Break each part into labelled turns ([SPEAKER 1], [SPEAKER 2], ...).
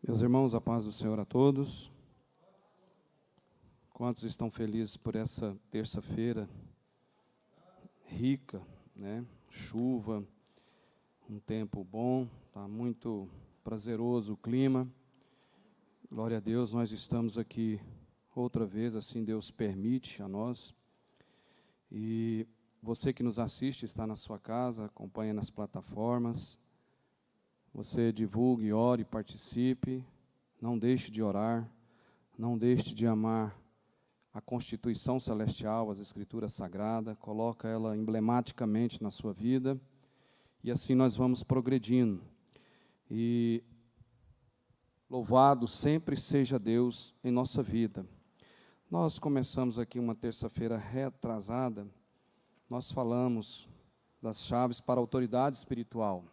[SPEAKER 1] Meus irmãos, a paz do Senhor a todos. Quantos estão felizes por essa terça-feira rica, né? Chuva, um tempo bom, está muito prazeroso o clima. Glória a Deus, nós estamos aqui outra vez, assim Deus permite a nós. E você que nos assiste, está na sua casa, acompanha nas plataformas. Você divulgue, ore, participe, não deixe de orar, não deixe de amar a Constituição Celestial, as Escrituras Sagradas, coloca ela emblematicamente na sua vida, e assim nós vamos progredindo. E louvado sempre seja Deus em nossa vida. Nós começamos aqui uma terça-feira retrasada, nós falamos das chaves para a autoridade espiritual.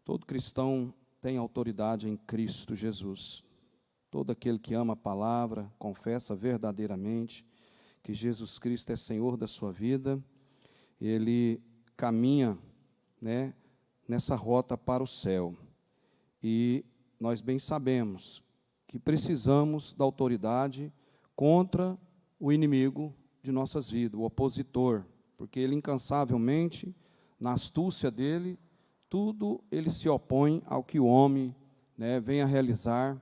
[SPEAKER 1] Todo cristão tem autoridade em Cristo Jesus. Todo aquele que ama a palavra, confessa verdadeiramente que Jesus Cristo é Senhor da sua vida, ele caminha, né, nessa rota para o céu. E nós bem sabemos que precisamos da autoridade contra o inimigo de nossas vidas, o opositor, porque ele incansavelmente, na astúcia dele, tudo ele se opõe ao que o homem, né, venha a realizar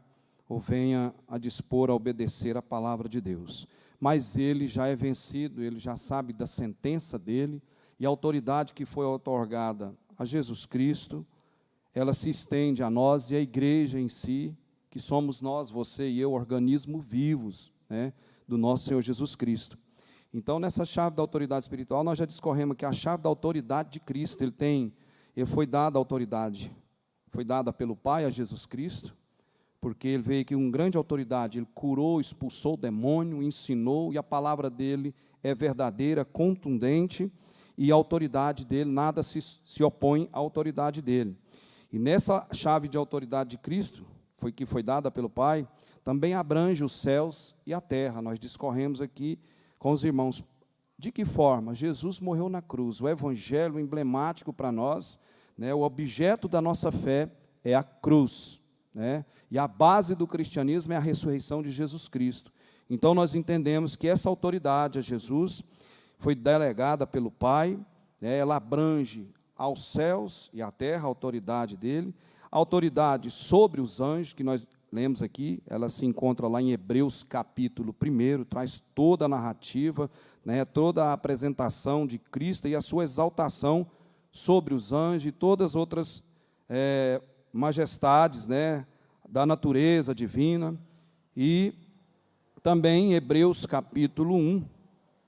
[SPEAKER 1] ou venha a dispor a obedecer a palavra de Deus. Mas ele já é vencido, ele já sabe da sentença dele, e a autoridade que foi outorgada a Jesus Cristo, ela se estende a nós e a igreja em si, que somos nós, você e eu, organismos vivos, né, do nosso Senhor Jesus Cristo. Então, nessa chave da autoridade espiritual, nós já discorremos que a chave da autoridade de Cristo, ele foi dada a autoridade, foi dada pelo Pai a Jesus Cristo, porque ele veio aqui com grande autoridade, ele curou, expulsou o demônio, ensinou, e a palavra dele é verdadeira, contundente, e a autoridade dele, nada se opõe à autoridade dele. E nessa chave de autoridade de Cristo, que foi dada pelo Pai, também abrange os céus e a terra. Nós discorremos aqui com os irmãos, de que forma Jesus morreu na cruz, o evangelho emblemático para nós, né, o objeto da nossa fé é a cruz, né, e a base do cristianismo é a ressurreição de Jesus Cristo. Então nós entendemos que essa autoridade a Jesus foi delegada pelo Pai, né, ela abrange aos céus e à terra, a autoridade dele, a autoridade sobre os anjos, que nós lemos aqui, ela se encontra lá em Hebreus capítulo 1, traz toda a narrativa, né, toda a apresentação de Cristo e a sua exaltação sobre os anjos e todas as outras majestades, né, da natureza divina. E também Hebreus capítulo 1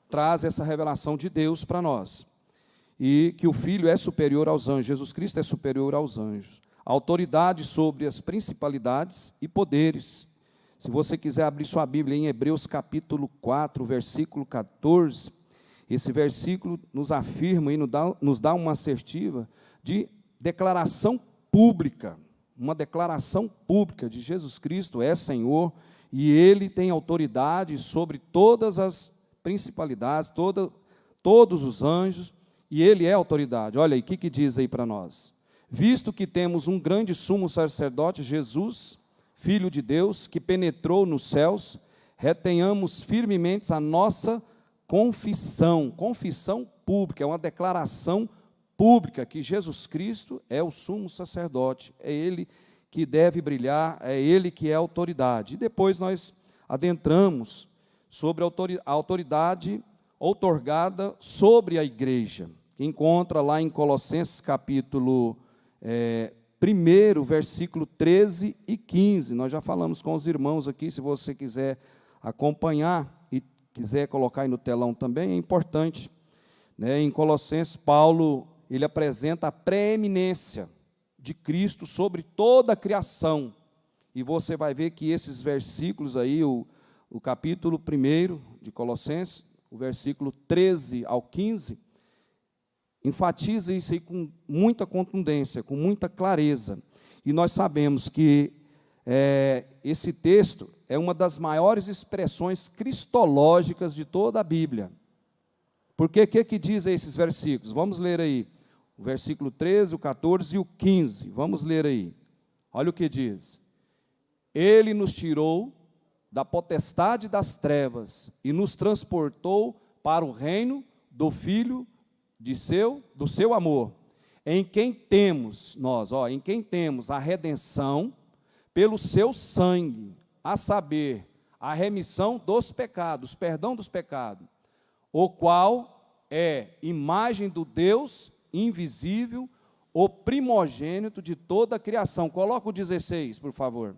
[SPEAKER 1] traz essa revelação de Deus para nós, e que o Filho é superior aos anjos, Jesus Cristo é superior aos anjos, a autoridade sobre as principalidades e poderes. Se você quiser abrir sua Bíblia em Hebreus capítulo 4, versículo 14, esse versículo nos afirma e nos dá uma assertiva de declaração pública, uma declaração pública de Jesus Cristo é Senhor, e Ele tem autoridade sobre todas as principalidades, todos os anjos, e Ele é autoridade. Olha aí, o que diz aí para nós? Visto que temos um grande sumo sacerdote, Jesus, Filho de Deus, que penetrou nos céus, retenhamos firmemente a nossa confissão pública, é uma declaração pública que Jesus Cristo é o sumo sacerdote, é Ele que deve brilhar, é Ele que é a autoridade. E depois nós adentramos sobre a autoridade outorgada sobre a igreja, que encontra lá em Colossenses capítulo 1, versículo 13 e 15, nós já falamos com os irmãos aqui, se você quiser acompanhar, quiser colocar aí no telão também, é importante, né? Em Colossenses, Paulo, ele apresenta a preeminência de Cristo sobre toda a criação, e você vai ver que esses versículos aí, o capítulo 1 de Colossenses, o versículo 13 ao 15, enfatiza isso aí com muita contundência, com muita clareza, e nós sabemos que esse texto é uma das maiores expressões cristológicas de toda a Bíblia. Porque o que diz aí esses versículos? Vamos ler aí, o versículo 13, o 14 e o 15, vamos ler aí. Olha o que diz. Ele nos tirou da potestade das trevas e nos transportou para o reino do Filho do seu amor, em quem temos em quem temos a redenção pelo seu sangue, a saber, a remissão dos pecados, perdão dos pecados, o qual é imagem do Deus invisível, o primogênito de toda a criação. Coloca o 16, por favor.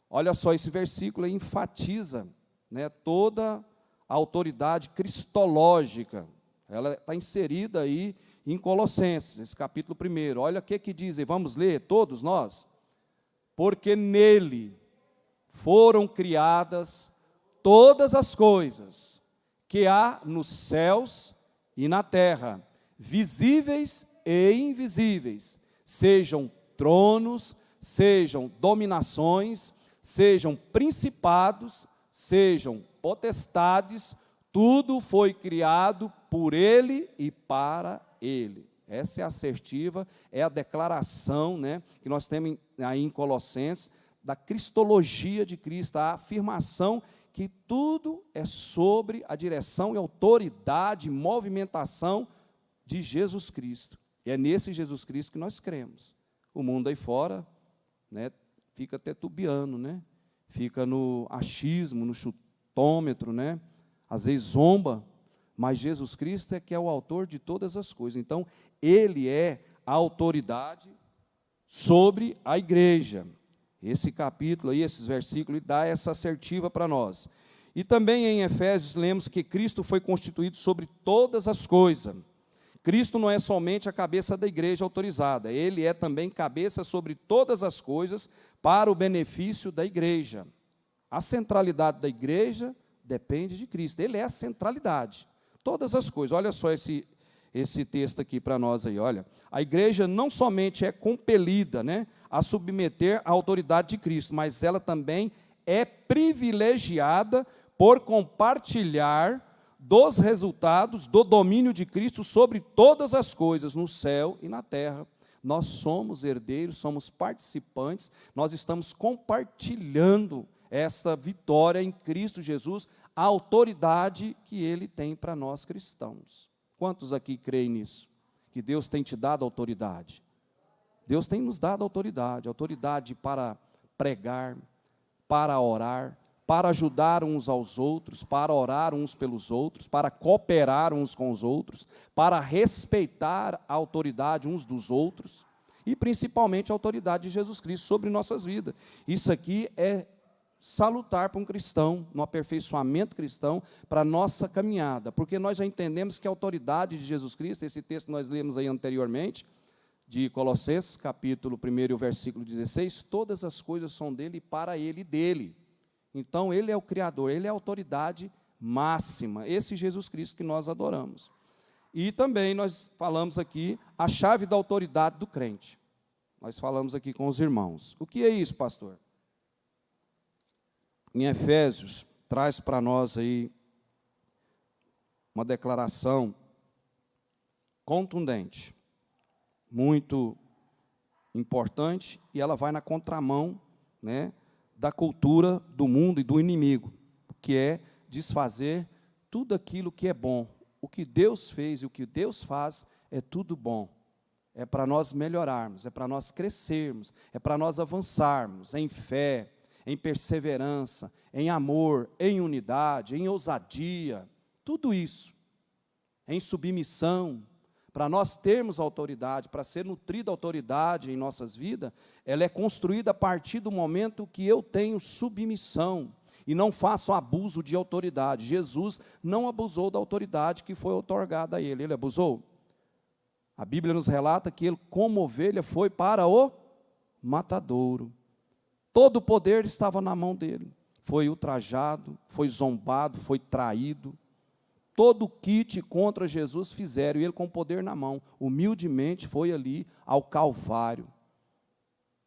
[SPEAKER 1] Olha só, esse versículo aí enfatiza, né, toda a autoridade cristológica. Ela está inserida aí em Colossenses, esse capítulo 1. Olha o que diz aí, vamos ler todos nós? Porque nele foram criadas todas as coisas que há nos céus e na terra, visíveis e invisíveis, sejam tronos, sejam dominações, sejam principados, sejam potestades, tudo foi criado por Ele e para Ele. Essa é a assertiva, é a declaração, né, que nós temos aí em Colossenses, da cristologia de Cristo, a afirmação que tudo é sobre a direção e autoridade, movimentação de Jesus Cristo. E é nesse Jesus Cristo que nós cremos. O mundo aí fora, né, fica tetubiano, né? Fica no achismo, no chutômetro, né? Às vezes zomba, mas Jesus Cristo é que é o autor de todas as coisas. Então, Ele é a autoridade sobre a igreja. Esse capítulo aí, esses versículos, dá essa assertiva para nós. E também em Efésios lemos que Cristo foi constituído sobre todas as coisas. Cristo não é somente a cabeça da igreja autorizada, Ele é também cabeça sobre todas as coisas para o benefício da igreja. A centralidade da igreja depende de Cristo, Ele é a centralidade. Todas as coisas, olha só esse texto aqui para nós aí, olha. A igreja não somente é compelida, né, a submeter à autoridade de Cristo, mas ela também é privilegiada por compartilhar dos resultados do domínio de Cristo sobre todas as coisas, no céu e na terra. Nós somos herdeiros, somos participantes, nós estamos compartilhando essa vitória em Cristo Jesus, a autoridade que Ele tem para nós cristãos. Quantos aqui creem nisso? Que Deus tem te dado autoridade? Deus tem nos dado autoridade para pregar, para orar, para ajudar uns aos outros, para orar uns pelos outros, para cooperar uns com os outros, para respeitar a autoridade uns dos outros, e principalmente a autoridade de Jesus Cristo sobre nossas vidas. Isso aqui é salutar para um cristão, no aperfeiçoamento cristão, para a nossa caminhada, porque nós já entendemos que a autoridade de Jesus Cristo, esse texto que nós lemos aí anteriormente, de Colossenses, capítulo 1, versículo 16, todas as coisas são dele, para ele e dele. Então, Ele é o Criador, Ele é a autoridade máxima, esse Jesus Cristo que nós adoramos. E também nós falamos aqui a chave da autoridade do crente. Nós falamos aqui com os irmãos. O que é isso, pastor? Em Efésios, traz para nós aí uma declaração contundente, muito importante, e ela vai na contramão, né, da cultura do mundo e do inimigo, que é desfazer tudo aquilo que é bom. O que Deus fez e o que Deus faz é tudo bom. É para nós melhorarmos, é para nós crescermos, é para nós avançarmos em fé, em perseverança, em amor, em unidade, em ousadia, tudo isso, em submissão. Para nós termos autoridade, para ser nutrida autoridade em nossas vidas, ela é construída a partir do momento que eu tenho submissão e não faço abuso de autoridade. Jesus não abusou da autoridade que foi outorgada a ele. Ele abusou? A Bíblia nos relata que ele, como ovelha, foi para o matadouro. Todo o poder estava na mão dele. Foi ultrajado, foi zombado, foi traído. Todo o kit contra Jesus fizeram, e ele com o poder na mão, humildemente foi ali ao Calvário.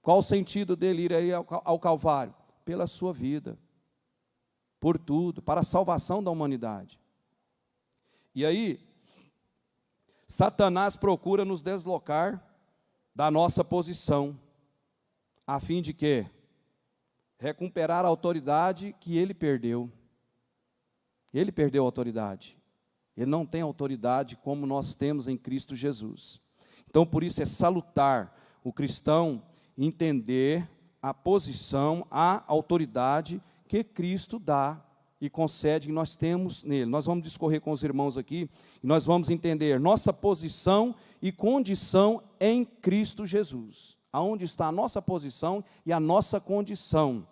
[SPEAKER 1] Qual o sentido dele ir aí ao Calvário? Pela sua vida, por tudo, para a salvação da humanidade. E aí, Satanás procura nos deslocar da nossa posição, a fim de quê? recuperar a autoridade que ele perdeu. Ele perdeu a autoridade. Ele não tem autoridade como nós temos em Cristo Jesus. Então, por isso é salutar o cristão entender a posição, a autoridade que Cristo dá e concede, que nós temos nele. Nós vamos discorrer com os irmãos aqui, e nós vamos entender nossa posição e condição em Cristo Jesus. Aonde está a nossa posição e a nossa condição.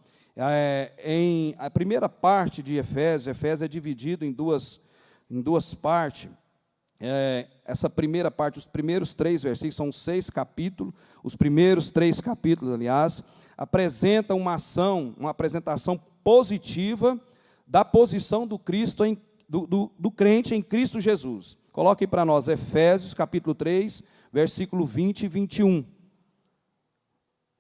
[SPEAKER 1] Em a primeira parte de Efésios é dividido em duas partes. Essa primeira parte, os primeiros 3 versículos, são 6 capítulos, os primeiros 3 capítulos, aliás, apresentam uma apresentação positiva da posição do Cristo, do crente em Cristo Jesus. Coloque para nós Efésios capítulo 3, versículo 20 e 21.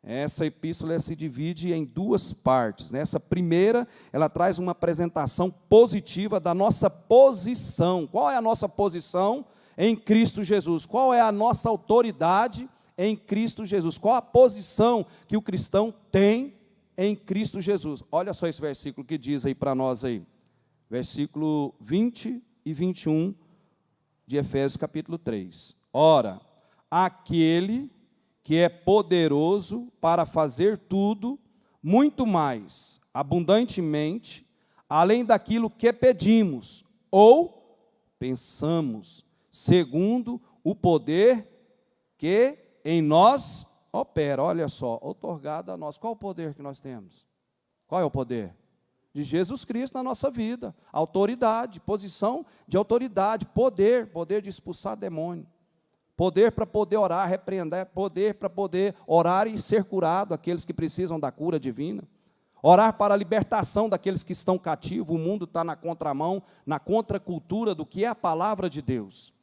[SPEAKER 1] Essa epístola se divide em 2 partes. Essa primeira, ela traz uma apresentação positiva da nossa posição. Qual é a nossa posição em Cristo Jesus? Qual é a nossa autoridade em Cristo Jesus? Qual a posição que o cristão tem em Cristo Jesus? Olha só esse versículo que diz aí para nós aí. Versículo 20 e 21 de Efésios capítulo 3. Ora, aquele que é poderoso para fazer tudo, muito mais, abundantemente, além daquilo que pedimos, ou pensamos, segundo o poder que em nós opera. Olha só, outorgado a nós. Qual o poder que nós temos? Qual é o poder? De Jesus Cristo na nossa vida. Autoridade, posição de autoridade, poder de expulsar demônio. Poder para poder orar, repreender, poder para poder orar e ser curado, aqueles que precisam da cura divina. Orar para a libertação daqueles que estão cativos. O mundo está na contramão, na contracultura do que é a palavra de Deus.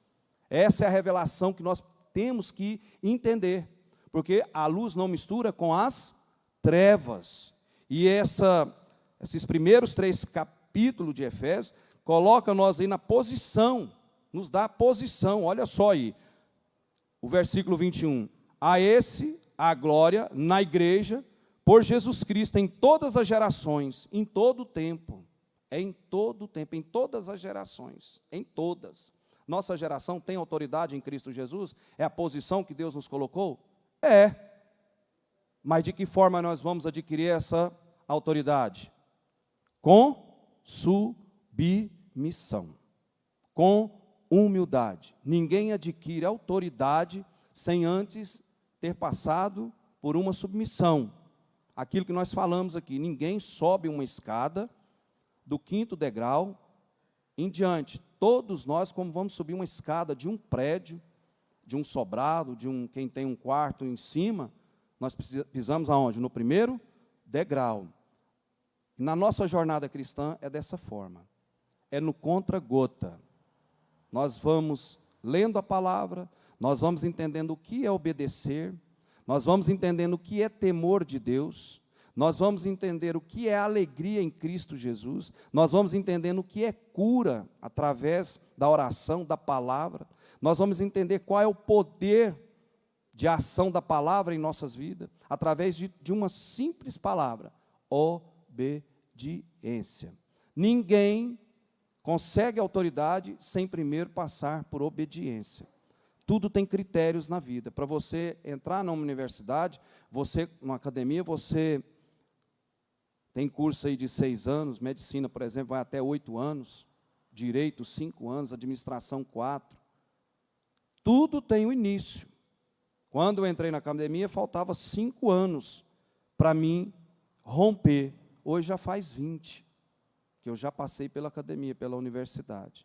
[SPEAKER 1] Essa é a revelação que nós temos que entender, porque a luz não mistura com as trevas. E esses primeiros 3 capítulos de Efésios colocam nós aí na posição, nos dá a posição. Olha só aí. O versículo 21, a esse, a glória, na igreja, por Jesus Cristo, em todas as gerações, em todo o tempo, em todo o tempo, em todas as gerações, em todas. Nossa geração tem autoridade em Cristo Jesus? É a posição que Deus nos colocou? É. Mas de que forma nós vamos adquirir essa autoridade? Com submissão, com humildade. Ninguém adquire autoridade sem antes ter passado por uma submissão. Aquilo que nós falamos aqui, ninguém sobe uma escada do 5º degrau em diante. Todos nós, como vamos subir uma escada de um prédio, de um sobrado, quem tem um quarto em cima, nós pisamos aonde? No 1º degrau. Na nossa jornada cristã é dessa forma. É no contra-gota. Nós vamos lendo a palavra, nós vamos entendendo o que é obedecer, nós vamos entendendo o que é temor de Deus, nós vamos entender o que é alegria em Cristo Jesus, nós vamos entendendo o que é cura através da oração, da palavra, nós vamos entender qual é o poder de ação da palavra em nossas vidas, através de uma simples palavra: obediência. Ninguém consegue autoridade sem primeiro passar por obediência. Tudo tem critérios na vida. Para você entrar numa universidade, numa academia, você tem curso aí de 6 anos, medicina, por exemplo, vai até 8 anos, direito 5 anos, administração 4. Tudo tem um início. Quando eu entrei na academia, faltava 5 anos para mim romper. Hoje já faz 20. Que eu já passei pela academia, pela universidade.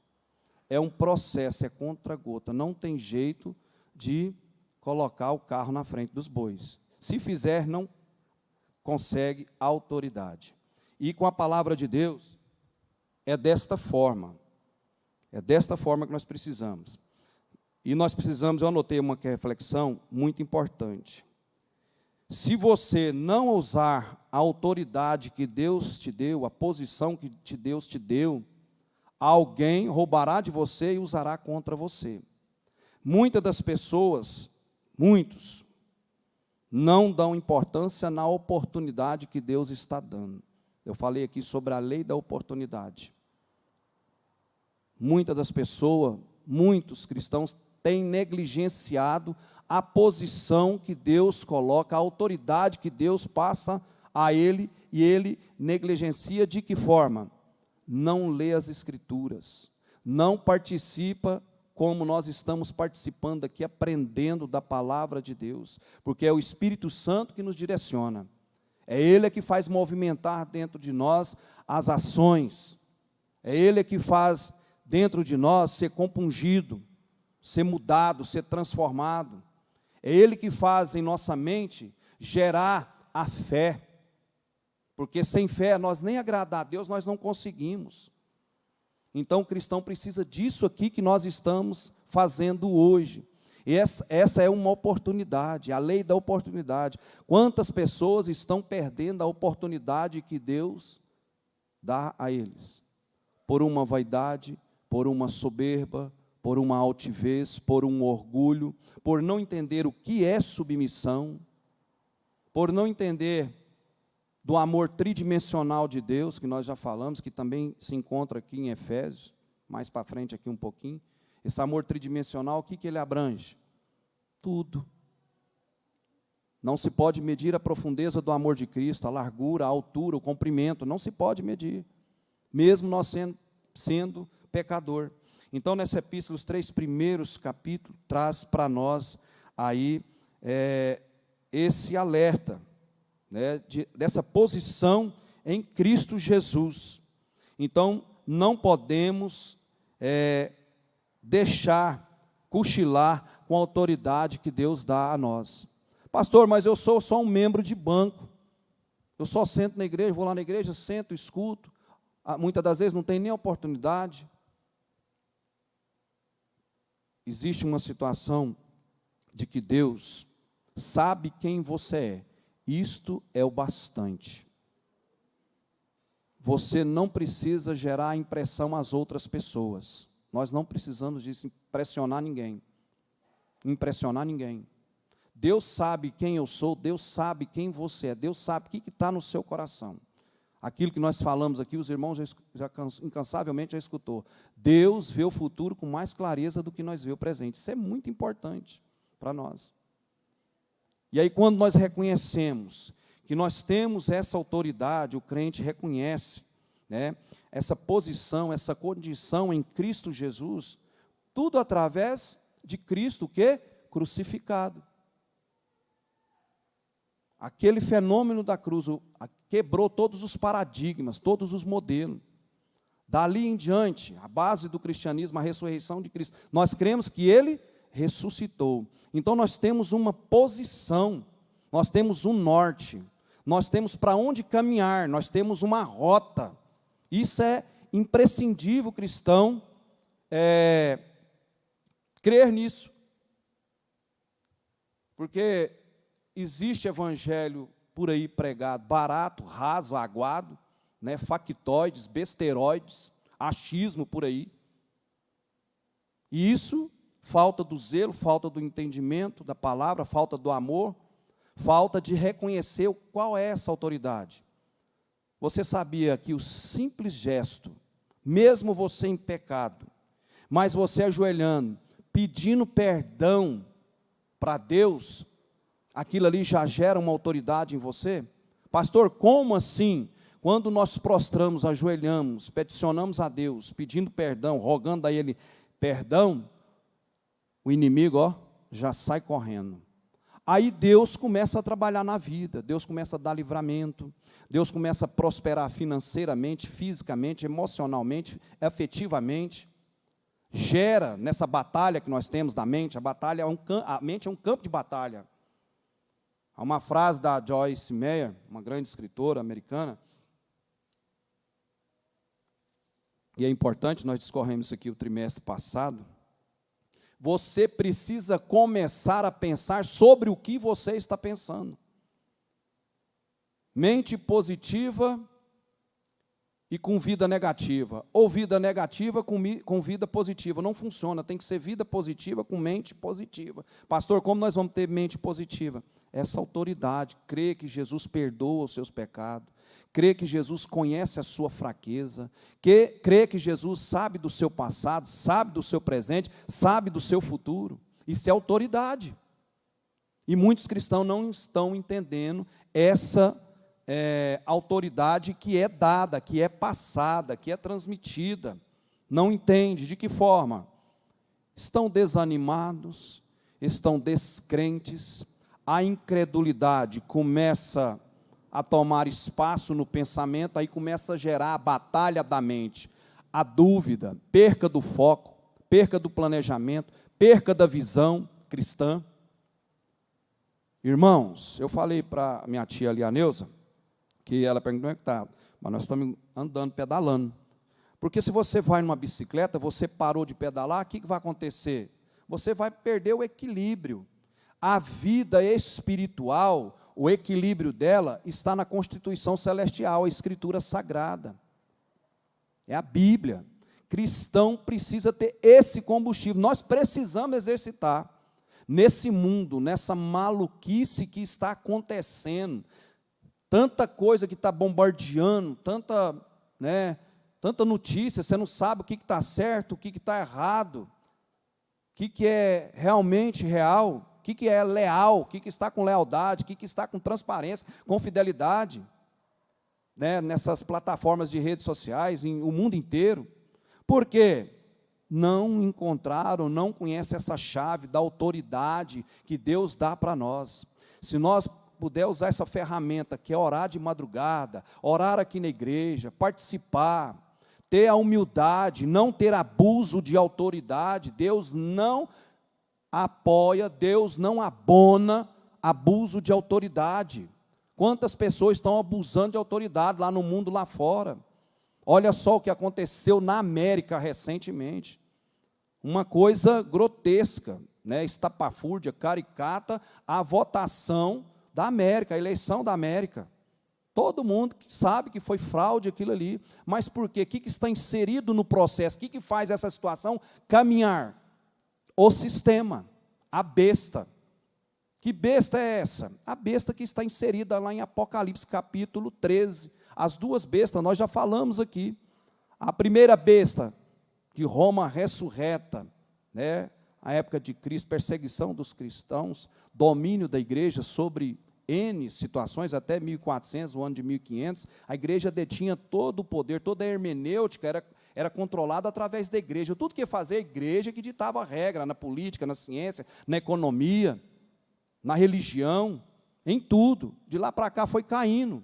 [SPEAKER 1] É um processo, é contra-gota. Não tem jeito de colocar o carro na frente dos bois. Se fizer, não consegue autoridade. E com a palavra de Deus, é desta forma. É desta forma que nós precisamos. E nós precisamos, eu anotei uma reflexão muito importante. Se você não usar a autoridade que Deus te deu, a posição que Deus te deu, alguém roubará de você e usará contra você. Muitas das pessoas, muitos, não dão importância na oportunidade que Deus está dando. Eu falei aqui sobre a lei da oportunidade. Muitas das pessoas, muitos cristãos, têm negligenciado a posição que Deus coloca, a autoridade que Deus passa a ele, e ele negligencia de que forma? Não lê as Escrituras, não participa como nós estamos participando aqui, aprendendo da palavra de Deus, porque é o Espírito Santo que nos direciona, é Ele que faz movimentar dentro de nós as ações, é Ele que faz dentro de nós ser compungido, ser mudado, ser transformado, é Ele que faz em nossa mente gerar a fé, porque sem fé nós nem agradar a Deus nós não conseguimos. Então o cristão precisa disso aqui que nós estamos fazendo hoje. E essa é uma oportunidade, a lei da oportunidade. Quantas pessoas estão perdendo a oportunidade que Deus dá a eles? Por uma vaidade, por uma soberba, por uma altivez, por um orgulho, por não entender o que é submissão, por não entender do amor tridimensional de Deus, que nós já falamos, que também se encontra aqui em Efésios, mais para frente aqui um pouquinho. Esse amor tridimensional, o que ele abrange? Tudo. Não se pode medir a profundeza do amor de Cristo, a largura, a altura, o comprimento, não se pode medir, mesmo nós sendo pecador. Então, nessa epístola, os 3 primeiros capítulos, traz para nós aí esse alerta, né, dessa posição em Cristo Jesus. Então, não podemos deixar cochilar com a autoridade que Deus dá a nós. Pastor, mas eu sou só um membro de banco, eu só sento na igreja, vou lá na igreja, sento, escuto, muitas das vezes não tem nem oportunidade. Existe uma situação de que Deus sabe quem você é. Isto é o bastante. Você não precisa gerar impressão às outras pessoas. Nós não precisamos disso, impressionar ninguém. Deus sabe quem eu sou, Deus sabe quem você é, Deus sabe o que está no seu coração. Aquilo que nós falamos aqui, os irmãos já incansavelmente já escutou. Deus vê o futuro com mais clareza do que nós vê o presente. Isso é muito importante para nós. E aí, quando nós reconhecemos que nós temos essa autoridade, o crente reconhece, né, essa posição, essa condição em Cristo Jesus, tudo através de Cristo, o quê? Crucificado. Aquele fenômeno da cruz quebrou todos os paradigmas, todos os modelos. Dali em diante, a base do cristianismo, a ressurreição de Cristo. Nós cremos que Ele ressuscitou. Então nós temos uma posição, nós temos um norte, nós temos para onde caminhar, nós temos uma rota. Isso é imprescindível, cristão, crer nisso. Porque existe evangelho por aí pregado, barato, raso, aguado, né, factoides, besteroides, achismo por aí. E isso, falta do zelo, falta do entendimento da palavra, falta do amor, falta de reconhecer qual é essa autoridade. Você sabia que o simples gesto, mesmo você em pecado, mas você ajoelhando, pedindo perdão para Deus, aquilo ali já gera uma autoridade em você? Pastor, como assim? Quando nós prostramos, ajoelhamos, peticionamos a Deus, pedindo perdão, rogando a Ele perdão, o inimigo, já sai correndo. Aí Deus começa a trabalhar na vida, Deus começa a dar livramento, Deus começa a prosperar financeiramente, fisicamente, emocionalmente, afetivamente. Gera nessa batalha que nós temos da mente, a mente é um campo de batalha. Há uma frase da Joyce Meyer, uma grande escritora americana, e é importante, nós discorremos isso aqui o trimestre passado. Você precisa começar a pensar sobre o que você está pensando. Mente positiva e com vida negativa, ou vida negativa com vida positiva, não funciona, tem que ser vida positiva com mente positiva. Pastor, como nós vamos ter mente positiva? essa autoridade, crê que Jesus perdoa os seus pecados, crê que Jesus conhece a sua fraqueza, crê que Jesus sabe do seu passado, sabe do seu presente, sabe do seu futuro. Isso é autoridade. E muitos cristãos não estão entendendo essa autoridade que é dada, que é passada, que é transmitida. Não entende. De que forma? Estão desanimados, estão descrentes, a incredulidade começa a tomar espaço no pensamento, aí começa a gerar a batalha da mente, a dúvida, perca do foco, perca do planejamento, perca da visão cristã. Irmãos, eu falei para minha tia ali, a Neuza, que ela perguntou como é que está, mas nós estamos andando, pedalando. Porque se você vai numa bicicleta, você parou de pedalar, o que vai acontecer? Você vai perder o equilíbrio. A vida espiritual, o equilíbrio dela está na Constituição Celestial, a Escritura Sagrada. É a Bíblia. Cristão precisa ter esse combustível. Nós precisamos exercitar. Nesse mundo, nessa maluquice que está acontecendo, tanta coisa que está bombardeando, tanta notícia, você não sabe o que está certo, o que está errado, o que é realmente real, o que é leal, o que está com lealdade, o que está com transparência, com fidelidade, nessas plataformas de redes sociais, o mundo inteiro. Por quê? Não encontraram, não conhecem essa chave da autoridade que Deus dá para nós. Se nós puder usar essa ferramenta, que é orar de madrugada, orar aqui na igreja, participar, ter a humildade, não ter abuso de autoridade, Deus não apoia, Deus não abona abuso de autoridade. Quantas pessoas estão abusando de autoridade lá no mundo, lá fora? Olha só o que aconteceu na América recentemente. Uma coisa grotesca, estapafúrdia, caricata, a votação da América, a eleição da América. Todo mundo sabe que foi fraude aquilo ali. Mas por quê? O que está inserido no processo? O que faz essa situação caminhar? O sistema, a besta. Que besta é essa? A besta que está inserida lá em Apocalipse capítulo 13. As duas bestas, nós já falamos aqui. A primeira besta, de Roma ressurreta, a época de Cristo, perseguição dos cristãos, domínio da igreja sobre N situações, até 1400, o ano de 1500, a igreja detinha todo o poder, toda a hermenêutica era controlada através da igreja. Tudo que fazia a igreja que ditava a regra, na política, na ciência, na economia, na religião, em tudo. De lá para cá foi caindo.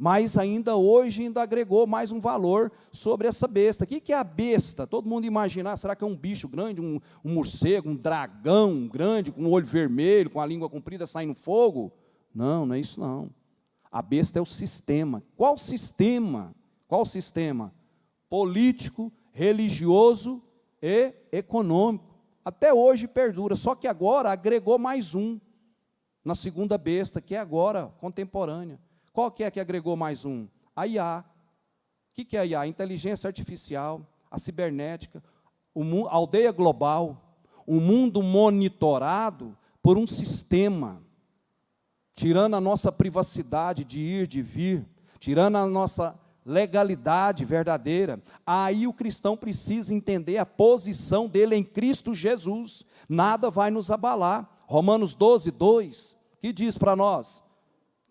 [SPEAKER 1] Mas ainda hoje agregou mais um valor sobre essa besta. O que é a besta? Todo mundo imagina, será que é um bicho grande, um morcego, um dragão grande, com o olho vermelho, com a língua comprida, saindo fogo? Não, não é isso não. A besta é o sistema. Qual sistema? Qual sistema? Político, religioso e econômico. Até hoje perdura, só que agora agregou mais um, na segunda besta, que é agora contemporânea. Qual que é que agregou mais um? A IA. O que é a IA? A inteligência artificial, a cibernética, a aldeia global, um mundo monitorado por um sistema, tirando a nossa privacidade de ir, de vir, tirando a nossa legalidade verdadeira. Aí o cristão precisa entender a posição dele em Cristo Jesus. Nada vai nos abalar. Romanos 12, 2, que diz para nós?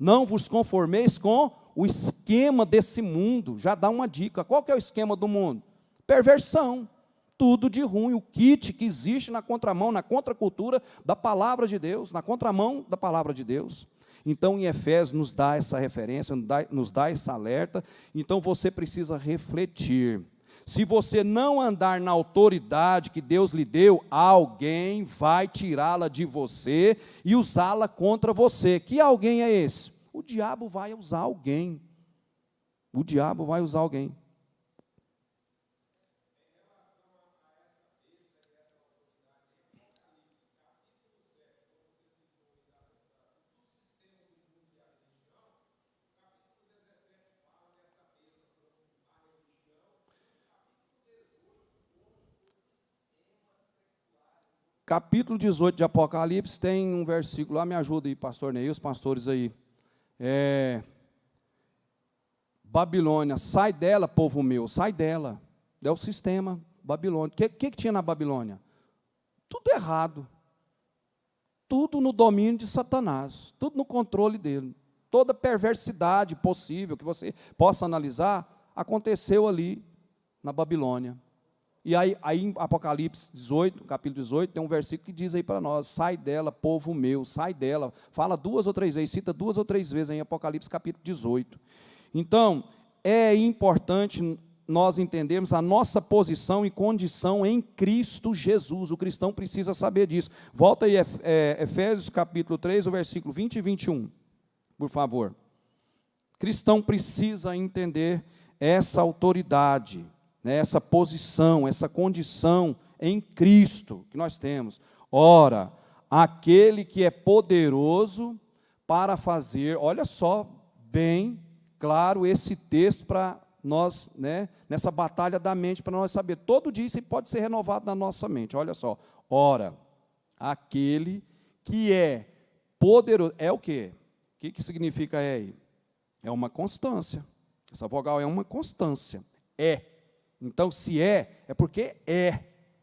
[SPEAKER 1] Não vos conformeis com o esquema desse mundo. Já dá uma dica. Qual que é o esquema do mundo? Perversão. Tudo de ruim. O kit que existe na contramão, na contracultura da palavra de Deus, na contramão da palavra de Deus. Então, em Efésios, nos dá essa referência, nos dá esse alerta. Então, você precisa refletir. Se você não andar na autoridade que Deus lhe deu, alguém vai tirá-la de você e usá-la contra você. Que alguém é esse? O diabo vai usar alguém. O diabo vai usar alguém. capítulo 18 de Apocalipse, tem um versículo lá, me ajuda aí, pastor Ney, os pastores aí. Babilônia, sai dela, povo meu, sai dela. É o sistema Babilônia. O que tinha na Babilônia? Tudo errado. Tudo no domínio de Satanás, tudo no controle dele. Toda perversidade possível que você possa analisar, aconteceu ali na Babilônia. E aí em Apocalipse 18, capítulo 18, tem um versículo que diz aí para nós, sai dela, povo meu, sai dela. Fala 2 ou 3 vezes, cita 2 ou 3 vezes em Apocalipse capítulo 18. Então, é importante nós entendermos a nossa posição e condição em Cristo Jesus. O cristão precisa saber disso. Volta aí, Efésios capítulo 3, o versículo 20 e 21, por favor. O cristão precisa entender essa autoridade, né, essa posição, essa condição em Cristo que nós temos. Ora, aquele que é poderoso para fazer, olha só, bem claro esse texto para nós, né, nessa batalha da mente, para nós saber, todo dia isso pode ser renovado na nossa mente, olha só, ora, aquele que é poderoso, é o quê? O que significa aí? É uma constância, essa vogal é uma constância, então se é porque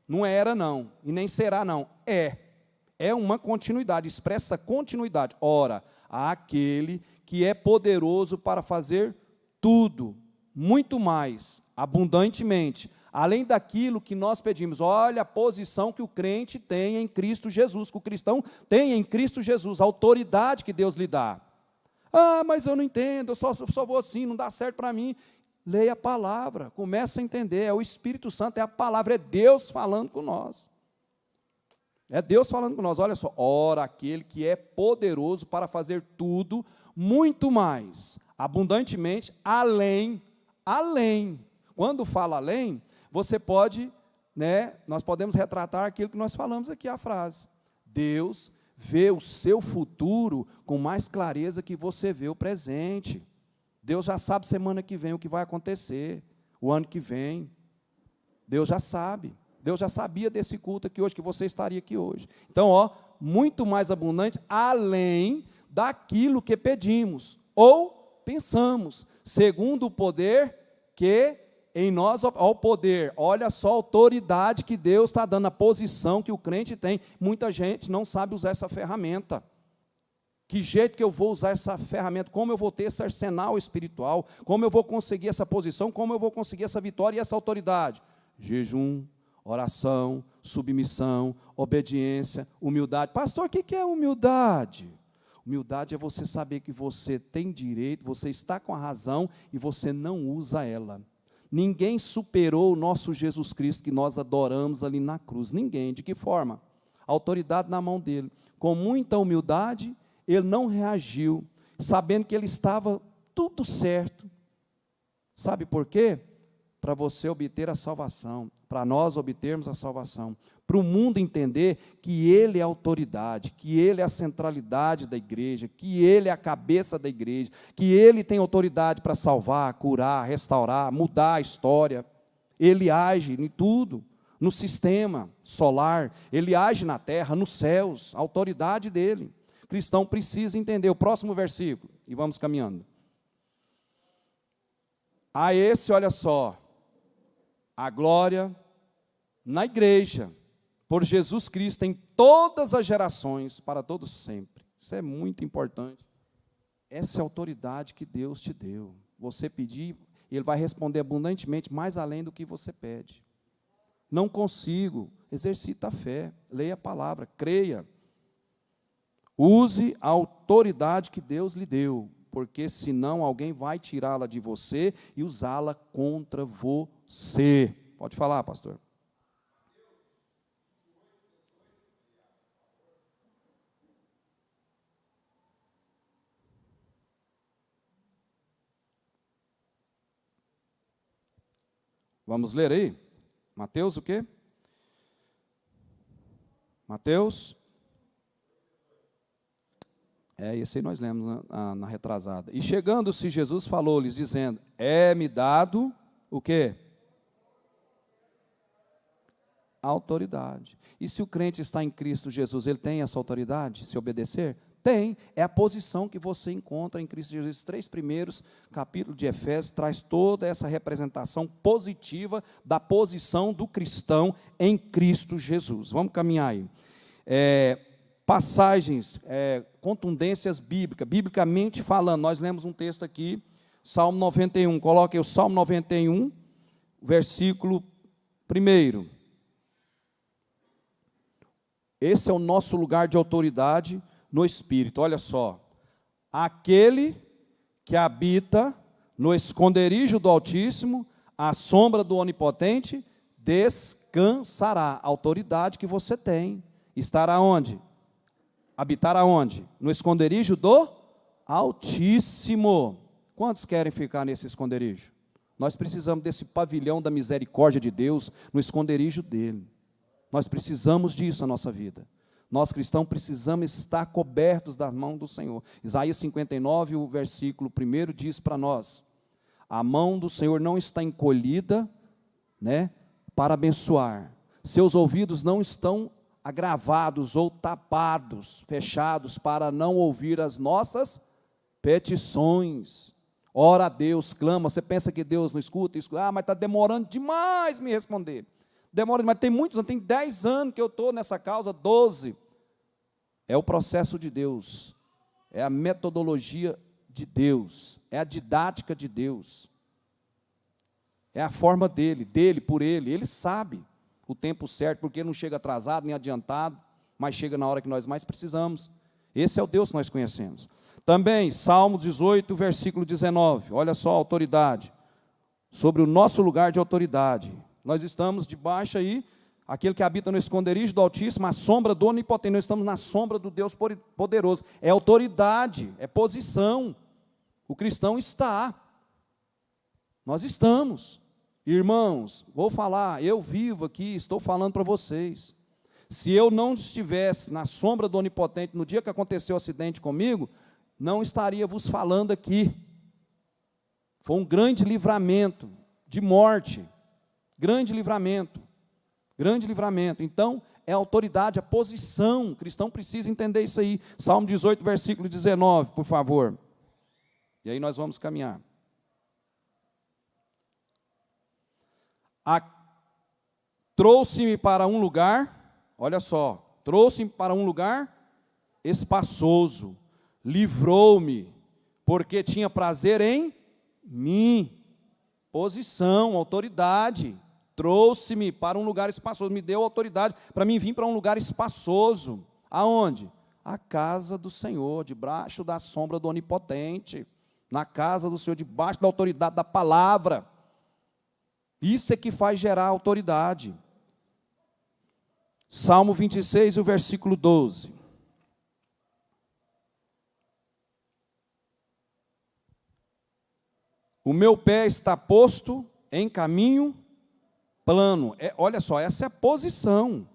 [SPEAKER 1] não era não, e nem será não, é uma continuidade, expressa continuidade, ora, aquele que é poderoso para fazer tudo, muito mais, abundantemente, além daquilo que nós pedimos. Olha a posição que o crente tem em Cristo Jesus, que o cristão tem em Cristo Jesus, a autoridade que Deus lhe dá. Ah, mas eu não entendo, eu só vou assim, não dá certo para mim. Leia a palavra, comece a entender, é o Espírito Santo, é a palavra, é Deus falando com nós. É Deus falando com nós, olha só, ora aquele que é poderoso para fazer tudo, muito mais, abundantemente, além. Quando fala além, você pode, né, nós podemos retratar aquilo que nós falamos aqui, a frase. Deus vê o seu futuro com mais clareza que você vê o presente. Deus já sabe semana que vem o que vai acontecer, o ano que vem. Deus já sabe. Deus já sabia desse culto aqui hoje, que você estaria aqui hoje. Então, muito mais abundante, além daquilo que pedimos, ou pensamos, segundo o poder que em nós, o poder, olha só a autoridade que Deus está dando, a posição que o crente tem. Muita gente não sabe usar essa ferramenta. Que jeito que eu vou usar essa ferramenta? Como eu vou ter esse arsenal espiritual? Como eu vou conseguir essa posição? Como eu vou conseguir essa vitória e essa autoridade? Jejum, oração, submissão, obediência, humildade. Pastor, o que é humildade? Humildade é você saber que você tem direito, você está com a razão e você não usa ela. Ninguém superou o nosso Jesus Cristo que nós adoramos ali na cruz. Ninguém. De que forma? A autoridade na mão dele. Com muita humildade, ele não reagiu, sabendo que ele estava tudo certo. Sabe por quê? Para você obter a salvação, para nós obtermos a salvação, para o mundo entender que ele é a autoridade, que ele é a centralidade da igreja, que ele é a cabeça da igreja, que ele tem autoridade para salvar, curar, restaurar, mudar a história. Ele age em tudo, no sistema solar, ele age na terra, nos céus, a autoridade dele. O cristão precisa entender. O próximo versículo, e vamos caminhando. A esse, olha só, a glória na igreja, por Jesus Cristo, em todas as gerações, para todos sempre. Isso é muito importante. Essa é a autoridade que Deus te deu. Você pedir, Ele vai responder abundantemente, mais além do que você pede. Não consigo, exercita a fé, leia a palavra, creia. Use a autoridade que Deus lhe deu, porque senão alguém vai tirá-la de você e usá-la contra você. Pode falar, pastor. Vamos ler aí? Mateus o quê? Mateus? Esse aí nós lemos na retrasada. E chegando-se Jesus falou-lhes, dizendo, é-me dado o quê? autoridade. E se o crente está em Cristo Jesus, ele tem essa autoridade, se obedecer? Tem, é a posição que você encontra em Cristo Jesus. Os 3 primeiros capítulos de Efésios traz toda essa representação positiva da posição do cristão em Cristo Jesus. Vamos caminhar aí. Passagens, contundências bíblicas, biblicamente falando, nós lemos um texto aqui, Salmo 91, coloque o Salmo 91, versículo 1. Esse é o nosso lugar de autoridade no Espírito, olha só. Aquele que habita no esconderijo do Altíssimo, à sombra do Onipotente, descansará. A autoridade que você tem. Estará onde? Habitar aonde? No esconderijo do Altíssimo. Quantos querem ficar nesse esconderijo? Nós precisamos desse pavilhão da misericórdia de Deus, no esconderijo dele. Nós precisamos disso na nossa vida. Nós cristãos precisamos estar cobertos da mão do Senhor. Isaías 59, o versículo 1 diz para nós: a mão do Senhor não está encolhida, para abençoar. Seus ouvidos não estão agravados ou tapados, fechados, para não ouvir as nossas petições. Ora a Deus, clama. Você pensa que Deus não escuta? Mas está demorando demais me responder. Demora, mas tem muitos anos, tem 10 anos que eu estou nessa causa, 12. É o processo de Deus, é a metodologia de Deus, é a didática de Deus, é a forma dele, por ele sabe o tempo certo, porque ele não chega atrasado, nem adiantado, mas chega na hora que nós mais precisamos. Esse é o Deus que nós conhecemos. Também, Salmo 18, versículo 19, olha só a autoridade, sobre o nosso lugar de autoridade. Nós estamos debaixo aí, aquele que habita no esconderijo do Altíssimo, a sombra do Onipotente. Nós estamos na sombra do Deus poderoso. É autoridade, é posição. O cristão está. Nós estamos. Irmãos, vou falar, eu vivo aqui, estou falando para vocês. Se eu não estivesse na sombra do Onipotente, no dia que aconteceu o acidente comigo, não estaria vos falando aqui. Foi um grande livramento de morte. Grande livramento, grande livramento. Então, é a autoridade, a posição. O cristão precisa entender isso aí. Salmo 18, versículo 19, por favor. E aí nós vamos caminhar. Trouxe-me para um lugar, olha só, trouxe-me para um lugar espaçoso, livrou-me, porque tinha prazer em mim. Posição, autoridade. Trouxe-me para um lugar espaçoso, me deu autoridade para mim vir para um lugar espaçoso. Aonde? A casa do Senhor, debaixo da sombra do Onipotente. Na casa do Senhor, debaixo da autoridade da palavra. Isso é que faz gerar autoridade. Salmo 26, o versículo 12. O meu pé está posto em caminho plano. Olha só, essa é a posição.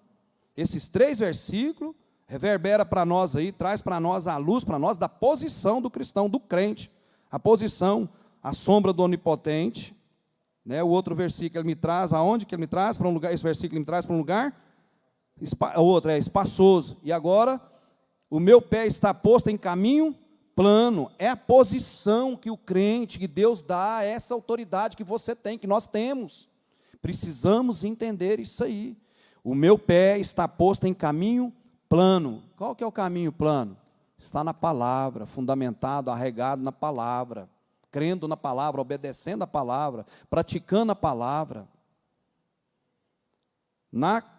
[SPEAKER 1] Esses 3 versículos reverbera para nós aí, traz para nós a luz, para nós, da posição do cristão, do crente. A posição, a sombra do Onipotente. O outro versículo ele me traz, aonde que ele me traz? Para um lugar, esse versículo ele me traz para um lugar? O outro é espaçoso. E agora, o meu pé está posto em caminho plano. É a posição que o crente, que Deus dá, essa autoridade que você tem, que nós temos. Precisamos entender isso aí. O meu pé está posto em caminho plano. Qual que é o caminho plano? Está na palavra, fundamentado, arraigado na palavra, crendo na palavra, obedecendo a palavra, praticando a palavra.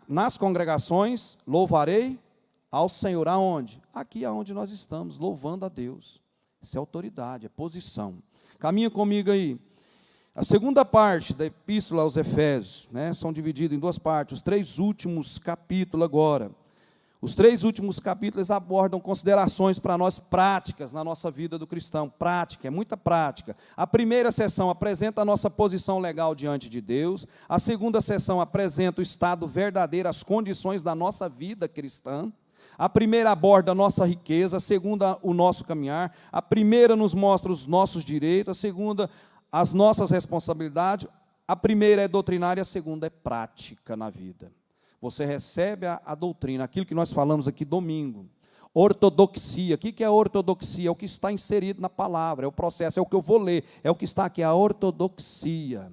[SPEAKER 1] Nas congregações, louvarei ao Senhor. Aonde? Aqui aonde nós estamos, louvando a Deus. Isso é autoridade, é posição. Caminha comigo aí. A segunda parte da epístola aos Efésios, são divididos em 2 partes, os 3 últimos capítulos agora. Os 3 últimos capítulos abordam considerações para nós práticas na nossa vida do cristão. Prática, é muita prática. A primeira sessão apresenta a nossa posição legal diante de Deus. A segunda sessão apresenta o estado verdadeiro, as condições da nossa vida cristã. A primeira aborda a nossa riqueza, a segunda o nosso caminhar. A primeira nos mostra os nossos direitos, a segunda as nossas responsabilidades. A primeira é doutrinária, a segunda é prática na vida. Você recebe a doutrina, aquilo que nós falamos aqui domingo. Ortodoxia. O que é ortodoxia? É o que está inserido na palavra, é o processo, é o que eu vou ler, é o que está aqui, a ortodoxia.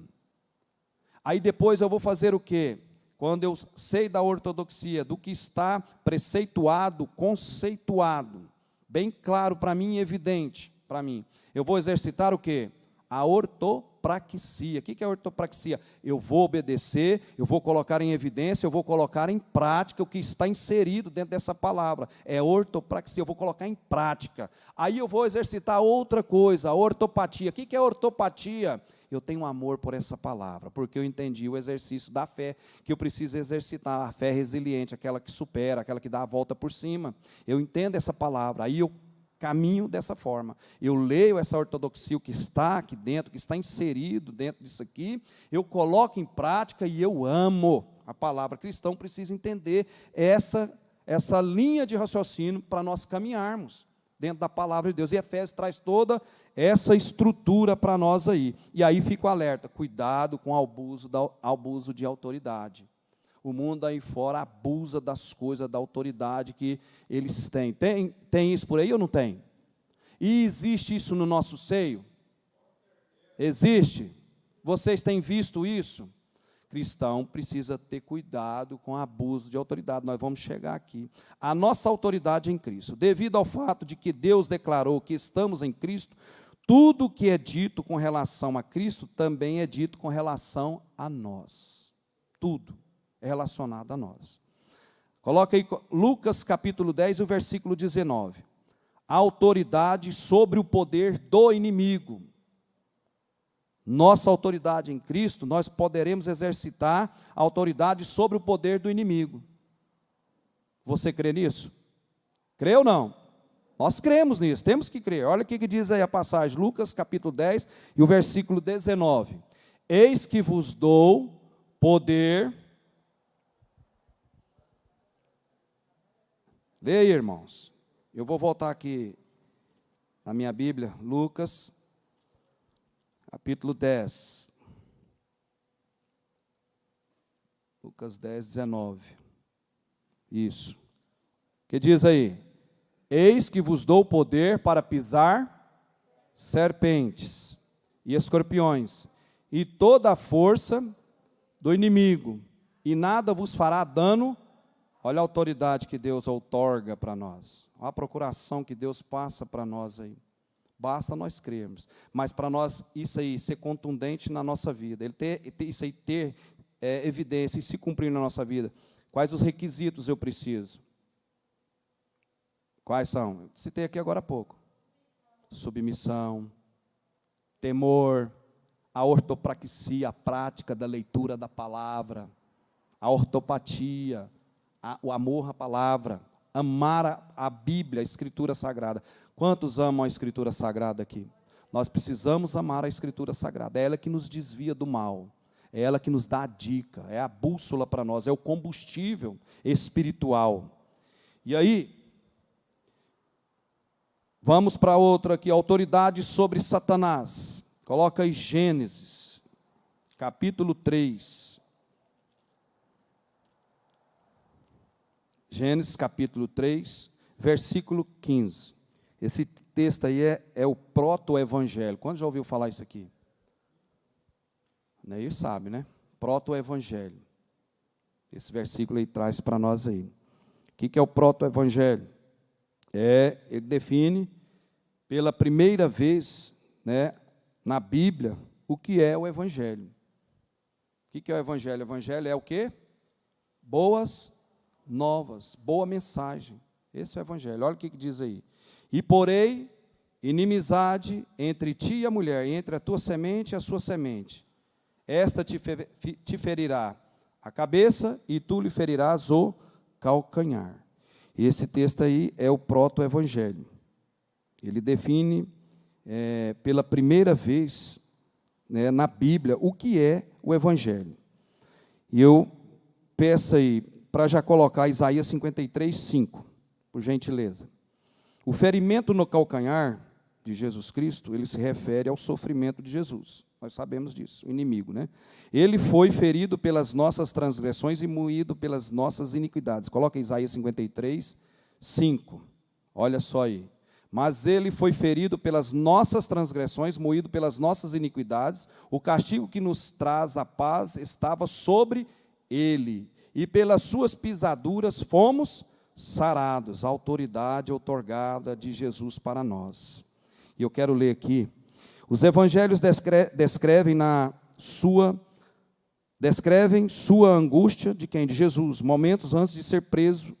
[SPEAKER 1] Aí depois eu vou fazer o quê? Quando eu sei da ortodoxia, do que está preceituado, conceituado, bem claro para mim e evidente para mim, eu vou exercitar o quê? A ortopraxia. O que é ortopraxia? Eu vou obedecer, eu vou colocar em evidência, eu vou colocar em prática o que está inserido dentro dessa palavra. É ortopraxia, eu vou colocar em prática. Aí eu vou exercitar outra coisa, a ortopatia. O que é ortopatia? Eu tenho amor por essa palavra, porque eu entendi o exercício da fé, que eu preciso exercitar, a fé resiliente, aquela que supera, aquela que dá a volta por cima. Eu entendo essa palavra, aí eu caminho dessa forma. Eu leio essa ortodoxia, o que está aqui dentro, que está inserido dentro disso aqui, eu coloco em prática e eu amo a palavra. O cristão precisa entender essa linha de raciocínio para nós caminharmos dentro da palavra de Deus. E Efésios traz toda essa estrutura para nós aí. E aí fica o alerta, cuidado com o abuso de autoridade. O mundo aí fora abusa das coisas, da autoridade que eles têm. Tem isso por aí ou não tem? E existe isso no nosso seio? Existe? Vocês têm visto isso? Cristão precisa ter cuidado com o abuso de autoridade. Nós vamos chegar aqui. A nossa autoridade em Cristo, devido ao fato de que Deus declarou que estamos em Cristo, tudo o que é dito com relação a Cristo também é dito com relação a nós. Tudo é relacionado a nós. Coloca aí Lucas capítulo 10, o versículo 19. A autoridade sobre o poder do inimigo. Nossa autoridade em Cristo, nós poderemos exercitar a autoridade sobre o poder do inimigo. Você crê nisso? Crê ou não? Nós cremos nisso, temos que crer. Olha o que diz aí a passagem, Lucas capítulo 10 e o versículo 19. Eis que vos dou poder. Leia, irmãos. Eu vou voltar aqui na minha Bíblia, Lucas, capítulo 10. Lucas 10, 19. Isso. O que diz aí? Eis que vos dou poder para pisar serpentes e escorpiões, e toda a força do inimigo, e nada vos fará dano. Olha a autoridade que Deus outorga para nós. Olha a procuração que Deus passa para nós aí. Basta nós crermos. Mas para nós isso aí ser contundente na nossa vida, isso aí ter evidência e se cumprir na nossa vida. Quais os requisitos eu preciso? Quais são? Eu citei aqui agora há pouco. Submissão, temor, a ortopraxia, a prática da leitura da palavra, a ortopatia, o amor à palavra, amar a Bíblia, a Escritura Sagrada. Quantos amam a Escritura Sagrada aqui? Nós precisamos amar a Escritura Sagrada, é ela que nos desvia do mal, é ela que nos dá a dica, é a bússola para nós, é o combustível espiritual. E aí, vamos para outra aqui, autoridade sobre Satanás. Coloca aí Gênesis, capítulo 3. Gênesis capítulo 3, versículo 15. Esse texto aí é o proto-evangelho. Quando já ouviu falar isso aqui? Neir sabe, né? Proto-evangelho. Esse versículo aí traz para nós aí. O que é o proto-evangelho? Ele define pela primeira vez, né, na Bíblia, o que é o evangelho. O que é o evangelho? O evangelho é o quê? Boas novas, boa mensagem. Esse é o evangelho. Olha o que diz aí. E porém, inimizade entre ti e a mulher, entre a tua semente e a sua semente. Esta te ferirá a cabeça e tu lhe ferirás o calcanhar. E esse texto aí é o proto-evangelho. Ele define pela primeira vez, né, na Bíblia o que é o evangelho. E eu peço aí, para já colocar Isaías 53, 5, por gentileza. O ferimento no calcanhar de de Jesus Cristo, ele se refere ao sofrimento de Jesus. Nós sabemos disso, o inimigo, né? Ele foi ferido pelas nossas transgressões e moído pelas nossas iniquidades. Coloca Isaías 53, 5. Olha só aí. Mas ele foi ferido pelas nossas transgressões, moído pelas nossas iniquidades. O castigo que nos traz a paz estava sobre ele. E pelas suas pisaduras fomos sarados. A autoridade outorgada de Jesus para nós. E eu quero ler aqui. Os evangelhos descrevem sua angústia de quem? De Jesus, momentos antes de ser preso,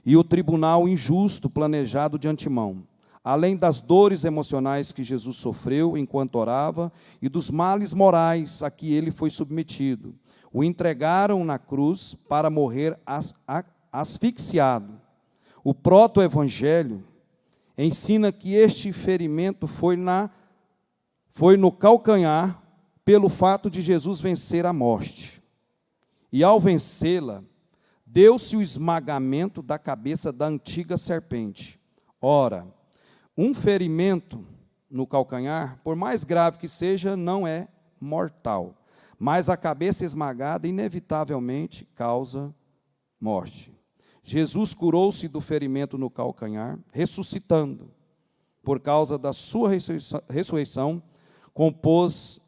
[SPEAKER 1] e o tribunal injusto planejado de antemão. Além das dores emocionais que Jesus sofreu enquanto orava, e dos males morais a que ele foi submetido. O entregaram na cruz para morrer asfixiado. O proto-evangelho ensina que este ferimento foi no calcanhar, pelo fato de Jesus vencer a morte. E ao vencê-la, deu-se o esmagamento da cabeça da antiga serpente. Ora, um ferimento no calcanhar, por mais grave que seja, não é mortal, mas a cabeça esmagada inevitavelmente causa morte. Jesus curou-se do ferimento no calcanhar, ressuscitando. Por causa da sua ressurreição, compôs,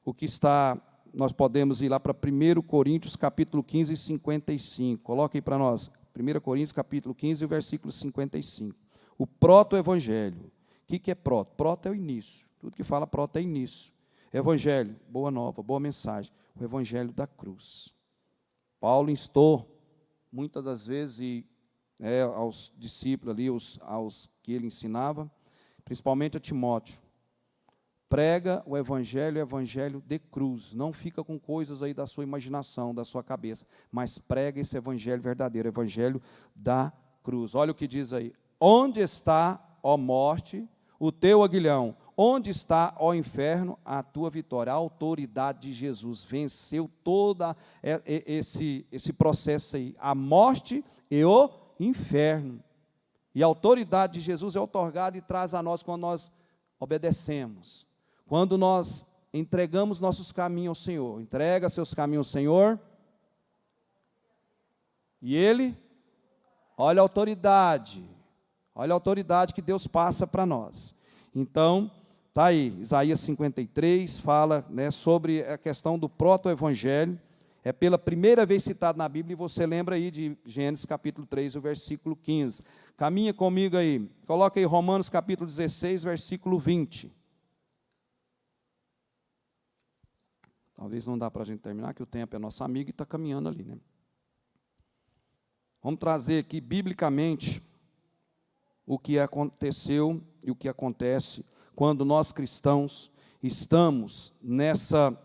[SPEAKER 1] o que está, nós podemos ir lá para 1 Coríntios, capítulo 15, 55. Coloque aí para nós, 1 Coríntios, capítulo 15, versículo 55. O proto-evangelho. O que é proto? Proto é o início. Tudo que fala proto é início. Evangelho, boa nova, boa mensagem. O evangelho da cruz. Paulo instou, muitas das vezes, aos discípulos ali, aos que ele ensinava, principalmente a Timóteo. Prega o evangelho de cruz. Não fica com coisas aí da sua imaginação, da sua cabeça, mas prega esse evangelho verdadeiro, o evangelho da cruz. Olha o que diz aí. Onde está, ó morte, o teu aguilhão? Onde está, ó inferno, a tua vitória? A autoridade de Jesus venceu todo esse processo aí. A morte e o inferno. E a autoridade de Jesus é outorgada e traz a nós quando nós obedecemos. Quando nós entregamos nossos caminhos ao Senhor. Entrega seus caminhos ao Senhor. E Ele, olha a autoridade. Olha a autoridade que Deus passa para nós. Então, está aí, Isaías 53 fala, sobre a questão do proto-evangelho. É pela primeira vez citado na Bíblia, e você lembra aí de Gênesis capítulo 3, o versículo 15. Caminha comigo aí, coloca aí Romanos capítulo 16, versículo 20. Talvez não dá para a gente terminar, que o tempo é nosso amigo e está caminhando ali, né? Vamos trazer aqui, biblicamente, o que aconteceu e o que acontece quando nós cristãos estamos nessa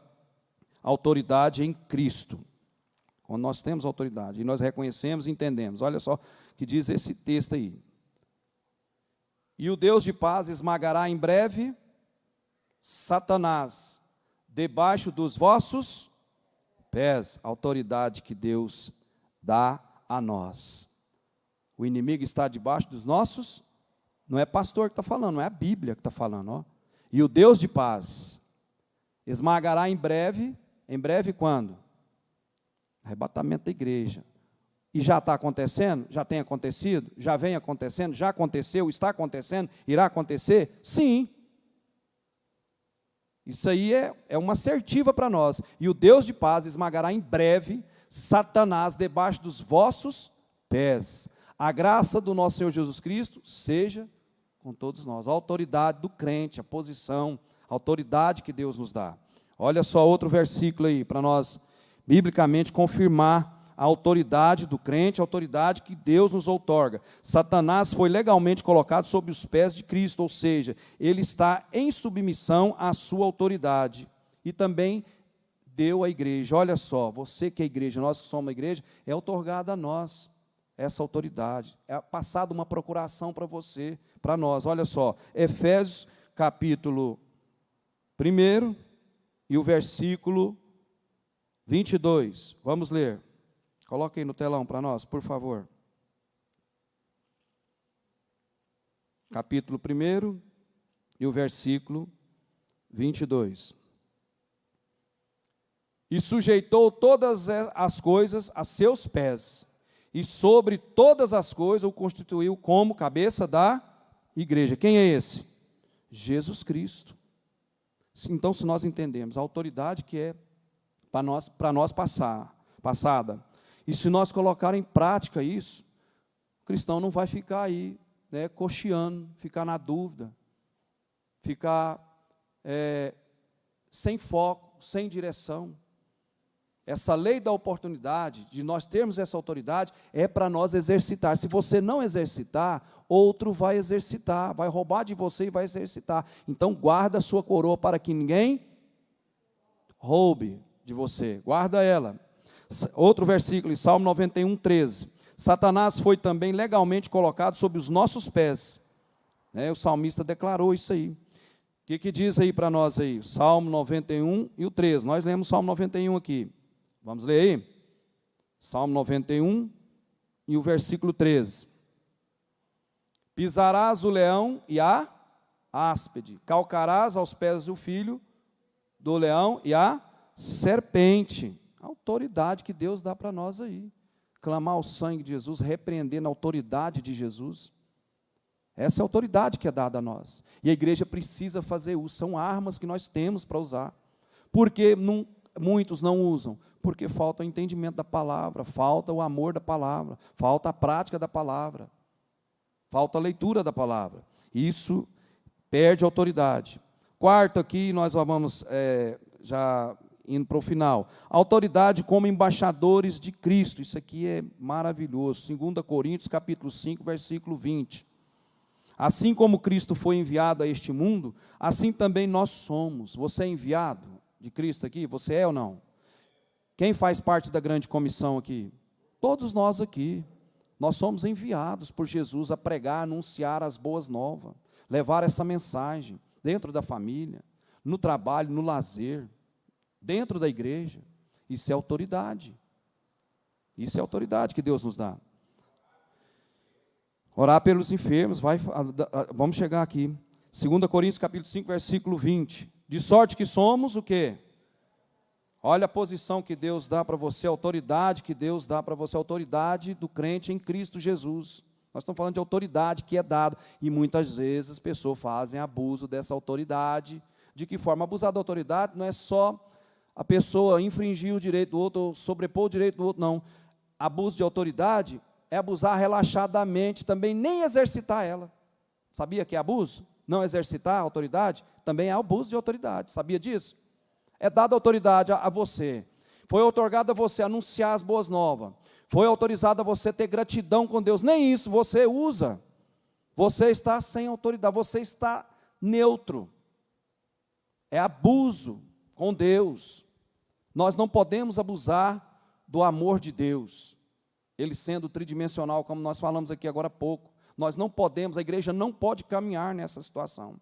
[SPEAKER 1] autoridade em Cristo. Quando nós temos autoridade e nós reconhecemos e entendemos. Olha só o que diz esse texto aí. E o Deus de paz esmagará em breve Satanás debaixo dos vossos pés. Autoridade que Deus dá a nós. O inimigo está debaixo dos nossos, não é pastor que está falando, não é a Bíblia que está falando. Ó. E o Deus de paz esmagará em breve quando? Arrebatamento da igreja. E já está acontecendo? Já tem acontecido? Já vem acontecendo? Já aconteceu? Está acontecendo? Irá acontecer? Sim. Isso aí é uma assertiva para nós. E o Deus de paz esmagará em breve Satanás debaixo dos vossos pés. A graça do nosso Senhor Jesus Cristo seja com todos nós. A autoridade do crente, a posição, a autoridade que Deus nos dá. Olha só outro versículo aí, para nós, biblicamente, confirmar a autoridade do crente, a autoridade que Deus nos outorga. Satanás foi legalmente colocado sob os pés de Cristo, ou seja, ele está em submissão à sua autoridade. E também deu à igreja. Olha só, você que é igreja, nós que somos a igreja, é outorgada a nós essa autoridade. É passada uma procuração para você, para nós. Olha só, Efésios capítulo 1 e o versículo 22. Vamos ler. Coloque aí no telão para nós, por favor. capítulo 1 e o versículo 22. E sujeitou todas as coisas a seus pés, e sobre todas as coisas o constituiu como cabeça da igreja. Quem é esse? Jesus Cristo. Então, se nós entendemos a autoridade que é para nós passada, e se nós colocar em prática isso, o cristão não vai ficar aí, cocheando, ficar na dúvida, ficar sem foco, sem direção. Essa lei da oportunidade, de nós termos essa autoridade, é para nós exercitar. Se você não exercitar, outro vai exercitar, vai roubar de você e vai exercitar. Então, guarda a sua coroa para que ninguém roube de você. Guarda ela. Outro versículo, em Salmo 91, 13. Satanás foi também legalmente colocado sob os nossos pés. O salmista declarou isso aí. O que diz aí para nós aí? Salmo 91 e o 13. Nós lemos Salmo 91 aqui. Vamos ler aí? Salmo 91 e o versículo 13. Pisarás o leão e a áspide, calcarás aos pés o filho do leão e a serpente. A autoridade que Deus dá para nós aí. Clamar o sangue de Jesus, repreender na autoridade de Jesus. Essa é a autoridade que é dada a nós. E a igreja precisa fazer uso. São armas que nós temos para usar. Por que muitos não usam? Porque falta o entendimento da palavra, falta o amor da palavra, falta a prática da palavra, falta a leitura da palavra. Isso perde autoridade. Quarto aqui, nós vamos já indo para o final. Autoridade como embaixadores de Cristo. Isso aqui é maravilhoso. 2 Coríntios, capítulo 5, versículo 20. Assim como Cristo foi enviado a este mundo, assim também nós somos. Você é enviado de Cristo aqui? Você é ou não? Quem faz parte da grande comissão aqui? Todos nós aqui. Nós somos enviados por Jesus a pregar, anunciar as boas novas, levar essa mensagem dentro da família, no trabalho, no lazer, dentro da igreja. Isso é autoridade. Isso é autoridade que Deus nos dá. Orar pelos enfermos, vamos chegar aqui. 2 Coríntios capítulo 5, versículo 20. De sorte que somos o quê? Olha a posição que Deus dá para você, a autoridade que Deus dá para você, a autoridade do crente em Cristo Jesus. Nós estamos falando de autoridade que é dada, e muitas vezes as pessoas fazem abuso dessa autoridade. De que forma? Abusar da autoridade não é só a pessoa infringir o direito do outro, ou sobrepor o direito do outro, não. Abuso de autoridade é abusar relaxadamente, também nem exercitar ela. Sabia que é abuso? Não exercitar a autoridade também é abuso de autoridade. Sabia disso? É dada autoridade a você. Foi otorgado a você anunciar as boas novas. Foi autorizado a você ter gratidão com Deus. Nem isso você usa. Você está sem autoridade, você está neutro. É abuso com Deus. Nós não podemos abusar do amor de Deus. Ele sendo tridimensional, como nós falamos aqui agora há pouco. Nós não podemos, a igreja não pode caminhar nessa situação.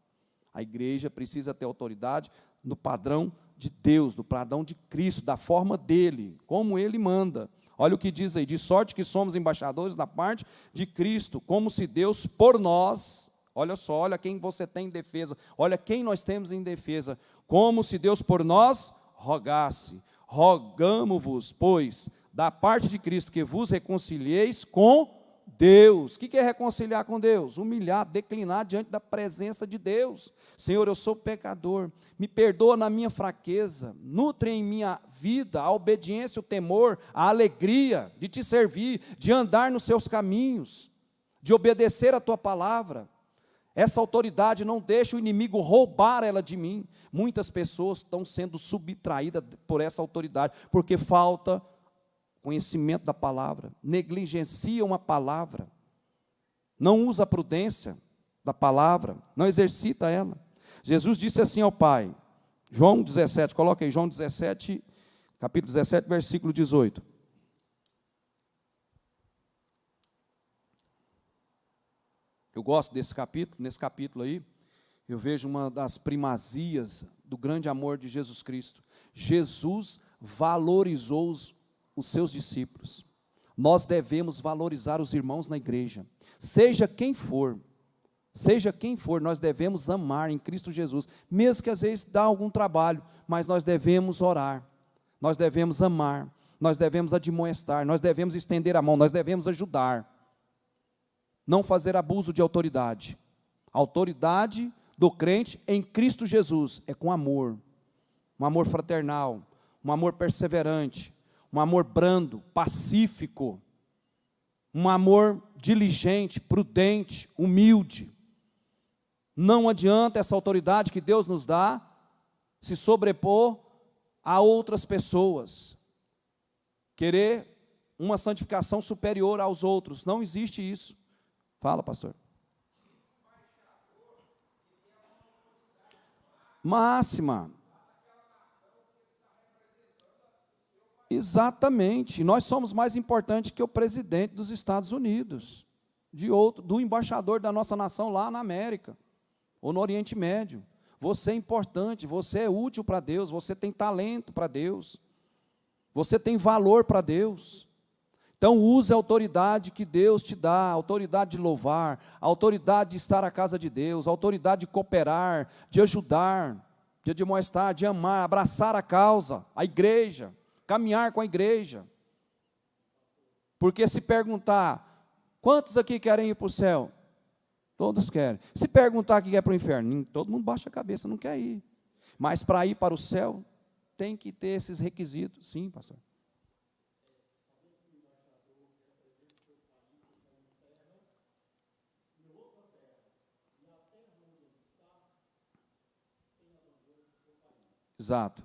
[SPEAKER 1] A igreja precisa ter autoridade no padrão de Deus, no padrão de Cristo, da forma dele, como ele manda. Olha o que diz aí, de sorte que somos embaixadores da parte de Cristo, como se Deus por nós, olha só, olha quem você tem em defesa, olha quem nós temos em defesa, como se Deus por nós rogasse. Rogamo-vos, pois, da parte de Cristo, que vos reconcilieis com Deus. O que é reconciliar com Deus? Humilhar, declinar diante da presença de Deus. Senhor, eu sou pecador, me perdoa na minha fraqueza, nutre em minha vida a obediência, o temor, a alegria de te servir, de andar nos seus caminhos, de obedecer a tua palavra. Essa autoridade não deixa o inimigo roubar ela de mim. Muitas pessoas estão sendo subtraídas por essa autoridade, porque falta conhecimento da palavra, negligenciam a palavra, não usa a prudência da palavra, não exercita ela. Jesus disse assim ao Pai, João 17, coloca aí, João 17, capítulo 17, versículo 18. Eu gosto desse capítulo, nesse capítulo aí, eu vejo uma das primazias do grande amor de Jesus Cristo. Jesus valorizou os seus discípulos. Nós devemos valorizar os irmãos na igreja, seja quem for,
[SPEAKER 2] Seja quem for, nós devemos amar em Cristo Jesus, mesmo que às vezes dá algum trabalho, mas nós devemos orar, nós devemos amar, nós devemos admoestar, nós devemos estender a mão, nós devemos ajudar. Não fazer abuso de autoridade. A autoridade do crente em Cristo Jesus é com amor, um amor fraternal, um amor perseverante, um amor brando, pacífico, um amor diligente, prudente, humilde. Não adianta essa autoridade que Deus nos dá se sobrepor a outras pessoas, querer uma santificação superior aos outros. Não existe isso. Fala, pastor. Máxima. Exatamente. Nós somos mais importantes que o presidente dos Estados Unidos, do embaixador da nossa nação lá na América, ou no Oriente Médio. Você é importante, você é útil para Deus, você tem talento para Deus, você tem valor para Deus. Então use a autoridade que Deus te dá, a autoridade de louvar, a autoridade de estar à casa de Deus, a autoridade de cooperar, de ajudar, de admoestar, de amar, abraçar a causa, a igreja, caminhar com a igreja. Porque se perguntar, quantos aqui querem ir para o céu? Todos querem. Se perguntar que quer para o inferno, todo mundo baixa a cabeça, não quer ir. Mas para ir para o céu, tem que ter esses requisitos. Sim, pastor. Exato.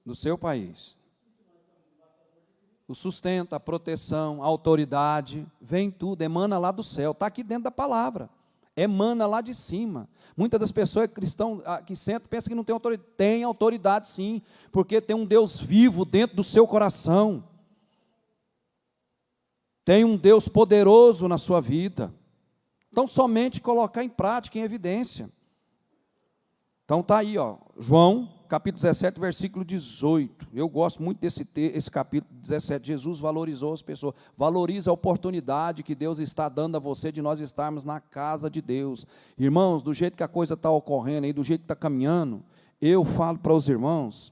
[SPEAKER 2] Do seu país. O sustento, a proteção, a autoridade, vem tudo, emana lá do céu, está aqui dentro da palavra, emana lá de cima. Muitas das pessoas cristãs que sentam, pensam que não tem autoridade. Tem autoridade sim, porque tem um Deus vivo dentro do seu coração. Tem um Deus poderoso na sua vida. Então, somente colocar em prática, em evidência. Então, está aí, ó, João, capítulo 17, versículo 18. Eu gosto muito esse capítulo 17. Jesus valorizou as pessoas. Valoriza a oportunidade que Deus está dando a você de nós estarmos na casa de Deus. Irmãos, do jeito que a coisa está ocorrendo aí, do jeito que está caminhando, eu falo para os irmãos,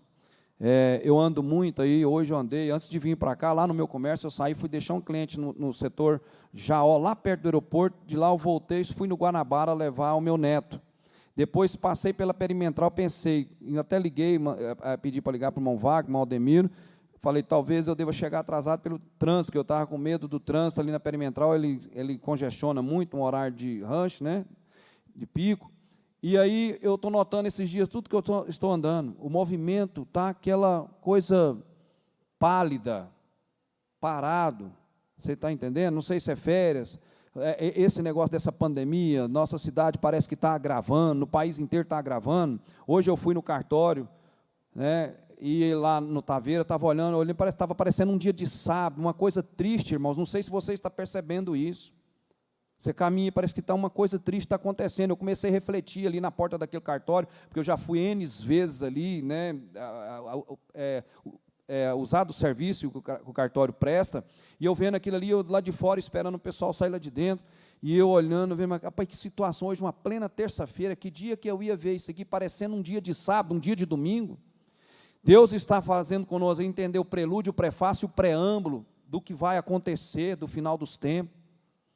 [SPEAKER 2] eu ando muito aí, hoje eu andei, antes de vir para cá, lá no meu comércio, eu saí, fui deixar um cliente no setor Jaó, lá perto do aeroporto, de lá eu voltei, fui no Guanabara levar o meu neto. Depois passei pela Perimetral, pensei, até liguei, pedi para ligar para o irmão Wagner, irmão Aldemiro, falei, talvez eu deva chegar atrasado pelo trânsito, que eu estava com medo do trânsito ali na Perimetral, ele congestiona muito, um horário de rush, né, de pico, e aí eu estou notando esses dias, tudo que eu estou andando, o movimento está aquela coisa pálida, parado, você está entendendo? Não sei se é férias, esse negócio dessa pandemia, nossa cidade parece que está agravando, no país inteiro está agravando. Hoje eu fui no cartório, né, e lá no Taveira, estava olhando, estava parecendo um dia de sábado, uma coisa triste, irmãos, não sei se você está percebendo isso. Você caminha, parece que está uma coisa triste está acontecendo. Eu comecei a refletir ali na porta daquele cartório, porque eu já fui N vezes ali, né, usado o serviço que o cartório presta, e eu vendo aquilo ali, eu lá de fora, esperando o pessoal sair lá de dentro, e eu olhando, vendo, rapaz, que situação hoje, uma plena terça-feira, que dia que eu ia ver isso aqui, parecendo um dia de sábado, um dia de domingo. Deus está fazendo conosco entender o prelúdio, o prefácio, o preâmbulo do que vai acontecer, do final dos tempos.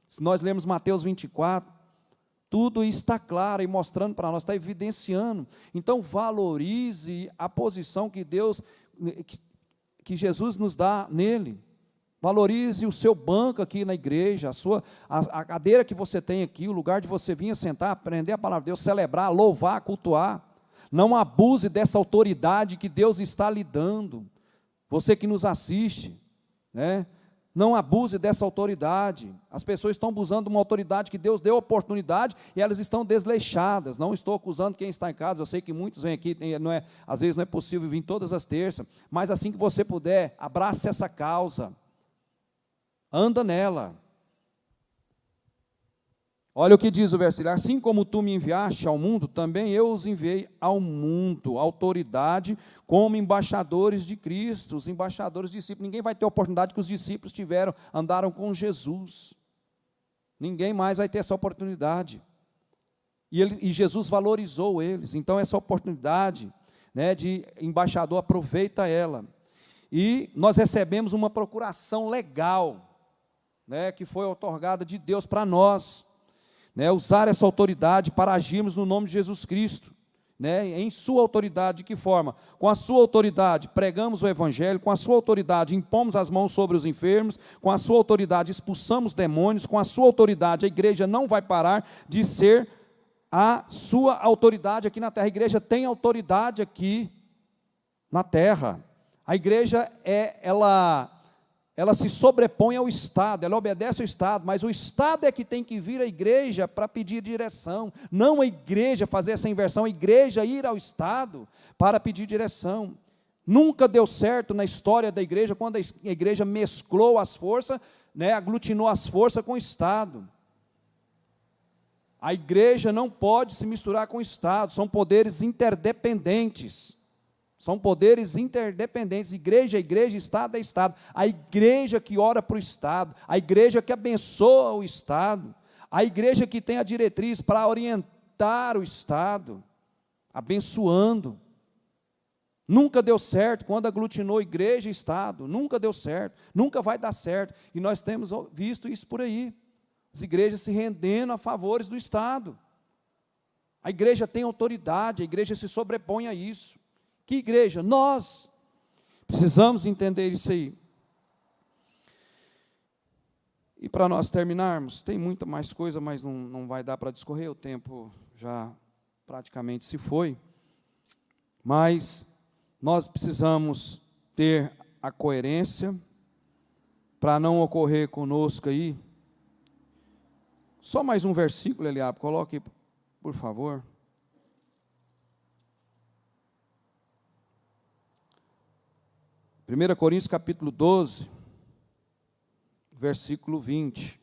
[SPEAKER 2] Se nós lermos Mateus 24, tudo está claro e mostrando para nós, está evidenciando. Então, valorize a posição que Deus, que Jesus nos dá nele. Valorize o seu banco aqui na igreja, a cadeira que você tem aqui, o lugar de você vir sentar, aprender a palavra de Deus, celebrar, louvar, cultuar. Não abuse dessa autoridade que Deus está lhe dando. Você que nos assiste, né? Não abuse dessa autoridade. As pessoas estão abusando de uma autoridade que Deus deu oportunidade e elas estão desleixadas. Não estou acusando quem está em casa, eu sei que muitos vêm aqui, às vezes não é possível vir todas as terças, mas assim que você puder, abrace essa causa, anda nela, Olha o que diz o versículo: assim como tu me enviaste ao mundo, também eu os enviei ao mundo, autoridade como embaixadores de Cristo, os embaixadores discípulos. Ninguém vai ter a oportunidade que os discípulos tiveram, andaram com Jesus. Ninguém mais vai ter essa oportunidade. E Jesus valorizou eles. Então essa oportunidade, né, de embaixador, aproveita ela. E nós recebemos uma procuração legal, né, que foi otorgada de Deus para nós, né, usar essa autoridade para agirmos no nome de Jesus Cristo, né, em sua autoridade. De que forma? Com a sua autoridade pregamos o evangelho, com a sua autoridade impomos as mãos sobre os enfermos, com a sua autoridade expulsamos demônios, com a sua autoridade a igreja não vai parar de ser a sua autoridade aqui na terra. A igreja tem autoridade aqui na terra. A igreja ela se sobrepõe ao Estado, ela obedece ao Estado, mas o Estado é que tem que vir à igreja para pedir direção, não a igreja fazer essa inversão, a igreja ir ao Estado para pedir direção. Nunca deu certo na história da igreja, quando a igreja mesclou as forças, né, aglutinou as forças com o Estado. A igreja não pode se misturar com o Estado, são poderes interdependentes. São poderes interdependentes, igreja é igreja, Estado é Estado. A igreja que ora para o Estado, a igreja que abençoa o Estado, a igreja que tem a diretriz para orientar o Estado, abençoando. Nunca deu certo quando aglutinou igreja e Estado, nunca deu certo, nunca vai dar certo. E nós temos visto isso por aí, as igrejas se rendendo a favores do Estado. A igreja tem autoridade, a igreja se sobrepõe a isso. Que igreja? Nós precisamos entender isso aí. E para nós terminarmos, tem muita mais coisa, mas não vai dar para discorrer, o tempo já praticamente se foi. Mas nós precisamos ter a coerência, para não ocorrer conosco aí. Só mais um versículo, Eliabe, coloque, por favor. 1 Coríntios capítulo 12, versículo 20,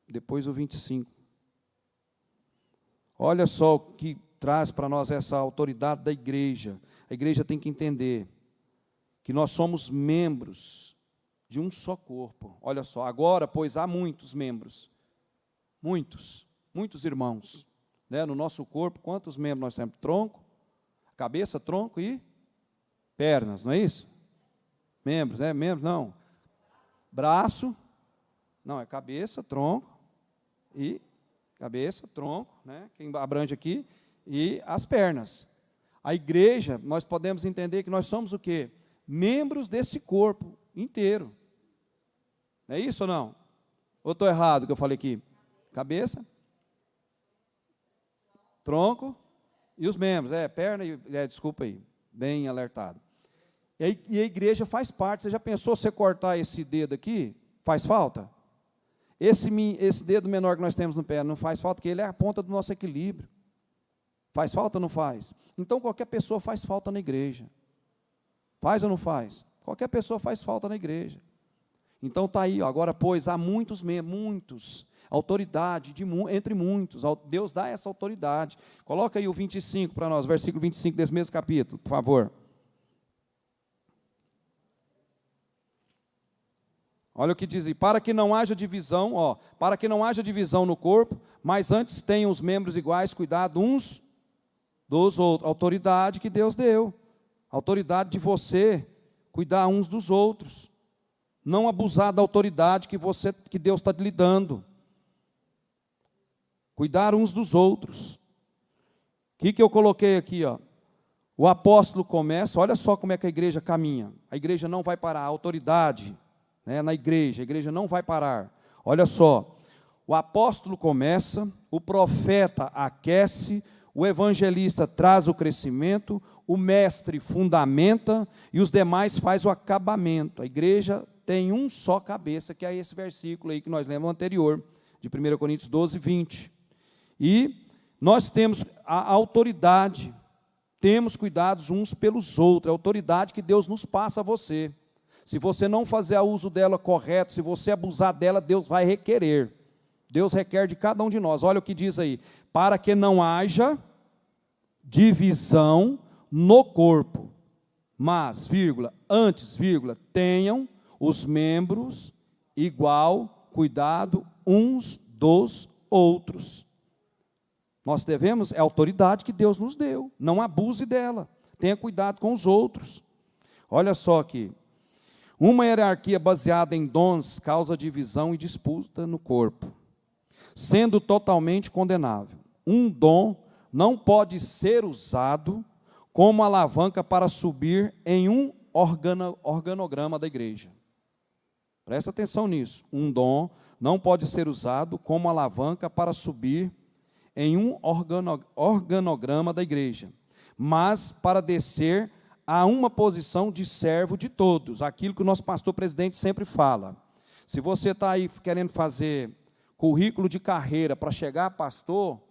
[SPEAKER 2] depois o 25. Olha só o que traz para nós essa autoridade da igreja. A igreja tem que entender que nós somos membros de um só corpo. Olha só, agora, pois, há muitos membros, muitos irmãos, né? No nosso corpo, quantos membros nós temos? Tronco, cabeça, tronco e pernas, não é isso? Membros, né? Membros, não. Braço, não, é cabeça, tronco e cabeça, tronco, né? Quem abrange aqui, e as pernas. A igreja, nós podemos entender que nós somos o quê? Membros desse corpo inteiro. Não é isso ou não? Ou estou errado o que eu falei aqui? Cabeça, tronco e os membros. Perna e... desculpa aí, bem alertado. E a igreja faz parte. Você já pensou você cortar esse dedo aqui? Faz falta? Esse dedo menor que nós temos no pé não faz falta, porque ele é a ponta do nosso equilíbrio. Faz falta ou não faz? Então qualquer pessoa faz falta na igreja. Faz ou não faz? Qualquer pessoa faz falta na igreja. Então está aí, ó, agora pois, há muitos, autoridade entre muitos. Deus dá essa autoridade. Coloca aí o 25 para nós, versículo 25 desse mesmo capítulo, por favor. Olha o que diz aí: para que não haja divisão, para que não haja divisão no corpo, mas antes tenham os membros iguais, cuidado uns dos outros. Autoridade que Deus deu, autoridade de você cuidar uns dos outros, não abusar da autoridade que Deus está lhe dando. Cuidar uns dos outros. O que eu coloquei aqui, ó? O apóstolo começa, olha só como é que a igreja caminha. A igreja não vai parar, a autoridade, né, na igreja, a igreja não vai parar. Olha só, o apóstolo começa, o profeta aquece, o evangelista traz o crescimento, o mestre fundamenta e os demais faz o acabamento. A igreja tem um só cabeça, que é esse versículo aí que nós lemos anterior, de 1 Coríntios 12, 20. E nós temos a autoridade, temos cuidados uns pelos outros, a autoridade que Deus nos passa a você. Se você não fazer uso dela correto, se você abusar dela, Deus vai requerer. Deus requer de cada um de nós. Olha o que diz aí: para que não haja divisão no corpo, mas, antes, tenham os membros igual cuidado uns dos outros. Nós devemos, é a autoridade que Deus nos deu, não abuse dela, tenha cuidado com os outros. Olha só aqui, uma hierarquia baseada em dons causa divisão e disputa no corpo, sendo totalmente condenável. Um dom não pode ser usado como alavanca para subir em um organograma da igreja. Presta atenção nisso. Um dom não pode ser usado como alavanca para subir em um organograma da igreja, mas para descer a uma posição de servo de todos. Aquilo que o nosso pastor presidente sempre fala. Se você está aí querendo fazer currículo de carreira para chegar a pastor,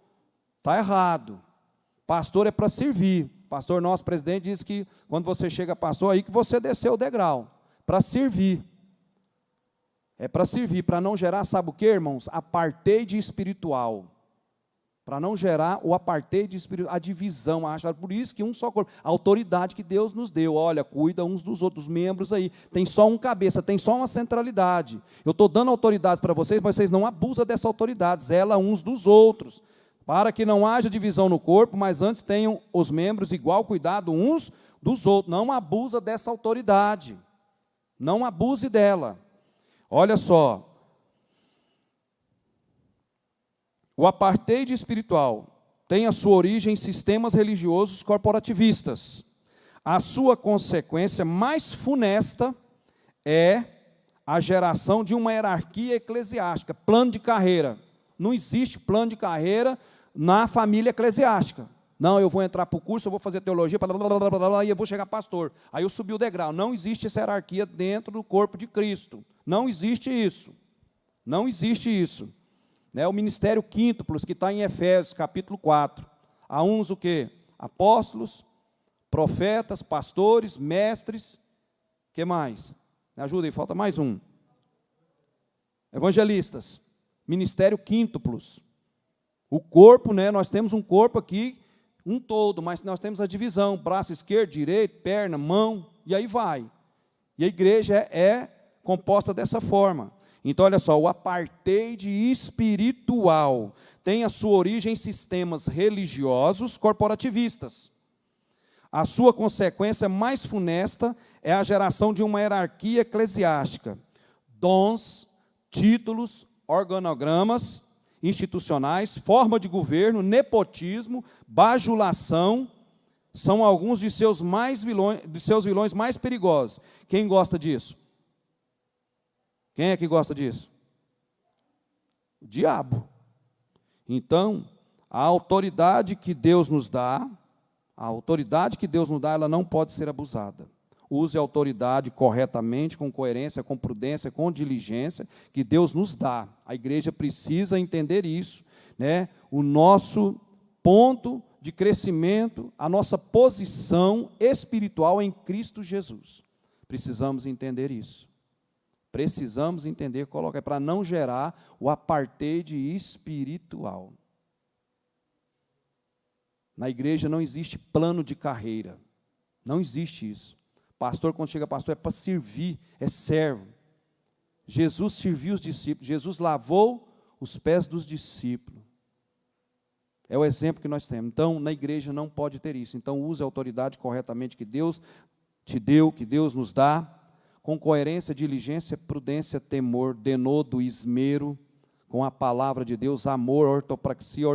[SPEAKER 2] está errado. Pastor é para servir. Pastor nosso presidente diz que quando você chega a pastor, aí que você desceu o degrau, para servir. É para servir, para não gerar, sabe o que, irmãos? Apartheid espiritual. Para não gerar o apartheid espiritual, a divisão, por isso que um só corpo, a autoridade que Deus nos deu, olha, cuida uns dos outros, membros aí, tem só um cabeça, tem só uma centralidade. Eu estou dando autoridade para vocês, mas vocês não abusam dessa autoridade, zela uns dos outros, para que não haja divisão no corpo, mas antes tenham os membros igual cuidado uns dos outros. Não abusa dessa autoridade, não abuse dela. Olha só, o apartheid espiritual tem a sua origem em sistemas religiosos corporativistas. A sua consequência mais funesta é a geração de uma hierarquia eclesiástica, plano de carreira. Não existe plano de carreira na família eclesiástica. Não, eu vou entrar para o curso, eu vou fazer teologia, e eu vou chegar pastor. Aí eu subi o degrau. Não existe essa hierarquia dentro do corpo de Cristo. Não existe isso. Não existe isso. O ministério quíntuplos, que está em Efésios, capítulo 4. Há uns o quê? Apóstolos, profetas, pastores, mestres. O que mais? Me ajuda aí, falta mais um. Evangelistas. Ministério quíntuplos. O corpo, nós temos um corpo aqui, um todo, mas nós temos a divisão, braço esquerdo, direito, perna, mão, e aí vai. E a igreja é composta dessa forma. Então, olha só, o apartheid espiritual tem a sua origem em sistemas religiosos corporativistas. A sua consequência mais funesta é a geração de uma hierarquia eclesiástica. Dons, títulos, organogramas institucionais, forma de governo, nepotismo, bajulação, são alguns de seus vilões mais perigosos. Quem gosta disso? Quem é que gosta disso? O diabo. Então, a autoridade que Deus nos dá, ela não pode ser abusada. Use a autoridade corretamente, com coerência, com prudência, com diligência, que Deus nos dá. A igreja precisa entender isso, O nosso ponto de crescimento, a nossa posição espiritual em Cristo Jesus. Precisamos entender isso. Precisamos entender, coloca para não gerar o apartheid espiritual. Na igreja não existe plano de carreira. Não existe isso. Pastor, quando chega pastor, é para servir, é servo. Jesus serviu os discípulos, Jesus lavou os pés dos discípulos. É o exemplo que nós temos. Então, na igreja não pode ter isso. Então, use a autoridade corretamente que Deus te deu, que Deus nos dá, com coerência, diligência, prudência, temor, denodo, esmero, com a palavra de Deus, amor, ortopraxia,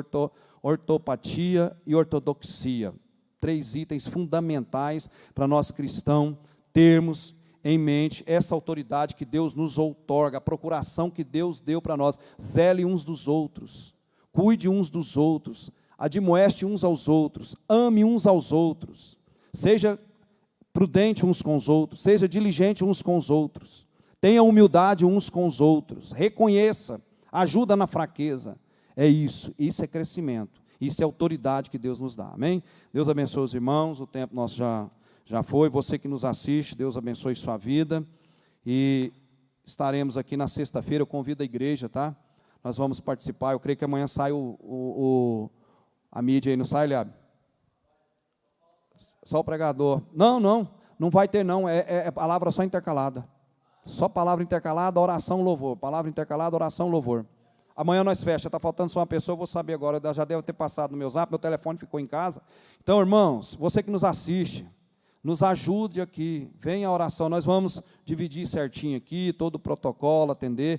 [SPEAKER 2] ortopatia e ortodoxia. 3 itens fundamentais para nós cristãos termos em mente essa autoridade que Deus nos outorga, a procuração que Deus deu para nós. Zele uns dos outros, cuide uns dos outros, admoeste uns aos outros, ame uns aos outros, seja prudente uns com os outros, seja diligente uns com os outros, tenha humildade uns com os outros, reconheça, ajuda na fraqueza. É isso é crescimento, isso é autoridade que Deus nos dá, amém? Deus abençoe os irmãos, o tempo nosso já foi, você que nos assiste, Deus abençoe sua vida, e estaremos aqui na sexta-feira, eu convido a igreja, tá? Nós vamos participar. Eu creio que amanhã sai a mídia aí, não sai, Eliabe? Só o pregador. Não vai ter não, é palavra só intercalada. Só palavra intercalada, oração, louvor. Palavra intercalada, oração, louvor. Amanhã nós fecha, está faltando só uma pessoa, eu vou saber agora, eu já devo ter passado no meu zap, meu telefone ficou em casa. Então, irmãos, você que nos assiste, nos ajude aqui, venha a oração, nós vamos dividir certinho aqui, todo o protocolo, atender.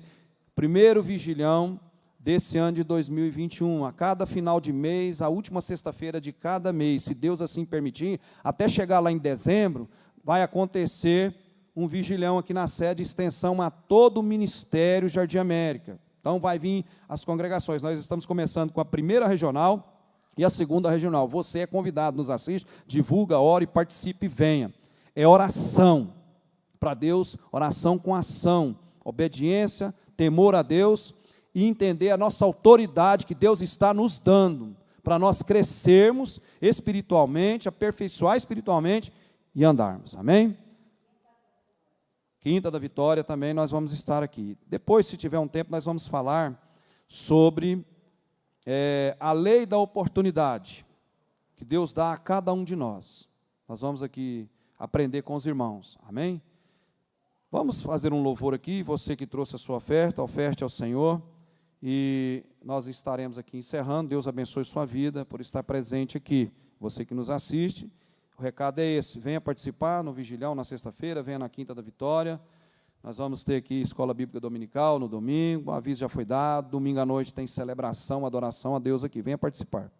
[SPEAKER 2] Primeiro vigilhão desse ano de 2021, a cada final de mês, a última sexta-feira de cada mês, se Deus assim permitir, até chegar lá em dezembro, vai acontecer um vigilhão aqui na sede, extensão a todo o Ministério Jardim América. Então, vai vir as congregações. Nós estamos começando com a primeira regional e a segunda regional. Você é convidado, nos assiste, divulga, ore, participe e venha. É oração para Deus, oração com ação, obediência, temor a Deus e entender a nossa autoridade que Deus está nos dando para nós crescermos espiritualmente, aperfeiçoar espiritualmente e andarmos. Amém? Quinta da Vitória também nós vamos estar aqui. Depois, se tiver um tempo, nós vamos falar sobre a lei da oportunidade que Deus dá a cada um de nós. Nós vamos aqui aprender com os irmãos. Amém? Vamos fazer um louvor aqui. Você que trouxe a sua oferta, oferte ao Senhor. E nós estaremos aqui encerrando. Deus abençoe sua vida por estar presente aqui. Você que nos assiste. O recado é esse, venha participar no Vigilhão na sexta-feira, venha na Quinta da Vitória, nós vamos ter aqui Escola Bíblica Dominical no domingo, o aviso já foi dado, domingo à noite tem celebração, adoração a Deus aqui, venha participar.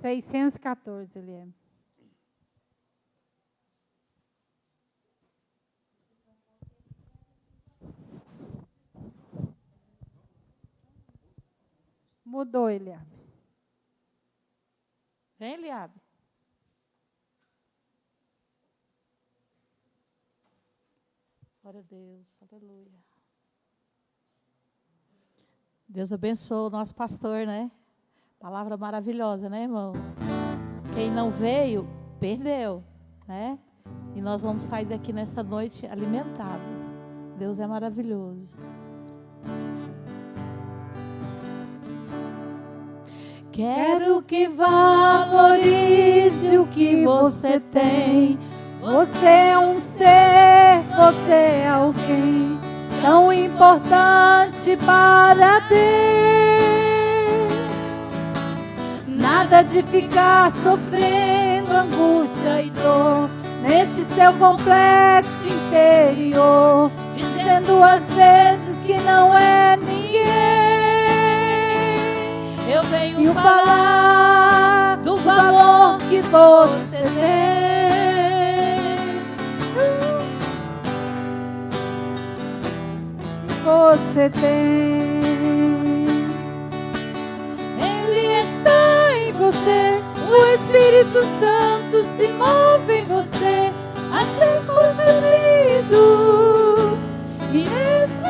[SPEAKER 3] $614, ele é. Mudou, Eliabe. Vem, Eliabe. Glória a Deus, aleluia. Deus abençoe o nosso pastor, né? Palavra maravilhosa, né, irmãos? Quem não veio, perdeu, né? E nós vamos sair daqui nessa noite alimentados. Deus é maravilhoso. Quero que valorize o que você tem. Você é um ser, você é alguém tão importante para Deus. Nada de ficar sofrendo angústia e dor neste seu complexo interior, dizendo às vezes que não é ninguém. Eu venho falar do valor que você tem. Você tem. Ele está em você. O Espírito Santo se move em você. Até por gemidos inexprimíveis.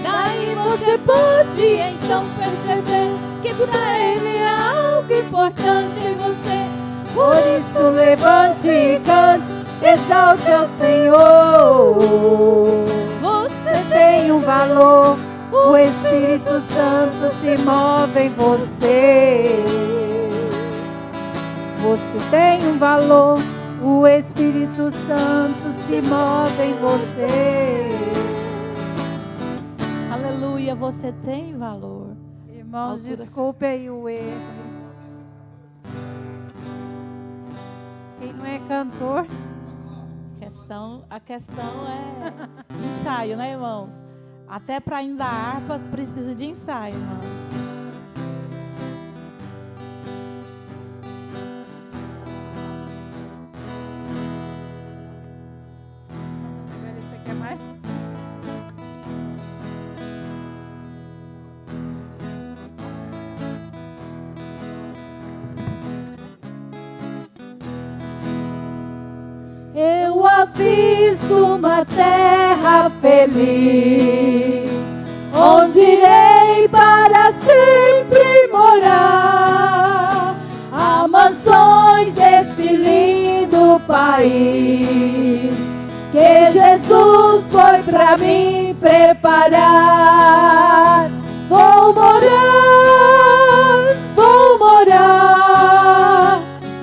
[SPEAKER 3] Daí você pode então perceber que para Ele é algo importante em você. Por isso levante e cante, exalte ao Senhor. Você tem um valor, o Espírito Santo se move em você. Você tem um valor, o Espírito Santo se move em você. Aleluia, você tem valor. Irmãos, desculpe aí o erro. Quem não é cantor? A questão é ensaio, né, irmãos? Até para ainda a harpa precisa de ensaio, irmãos. Eu eu aviso uma terra feliz, onde irei para sempre morar. Há mansões deste lindo país que Jesus foi para mim preparar. Vou morar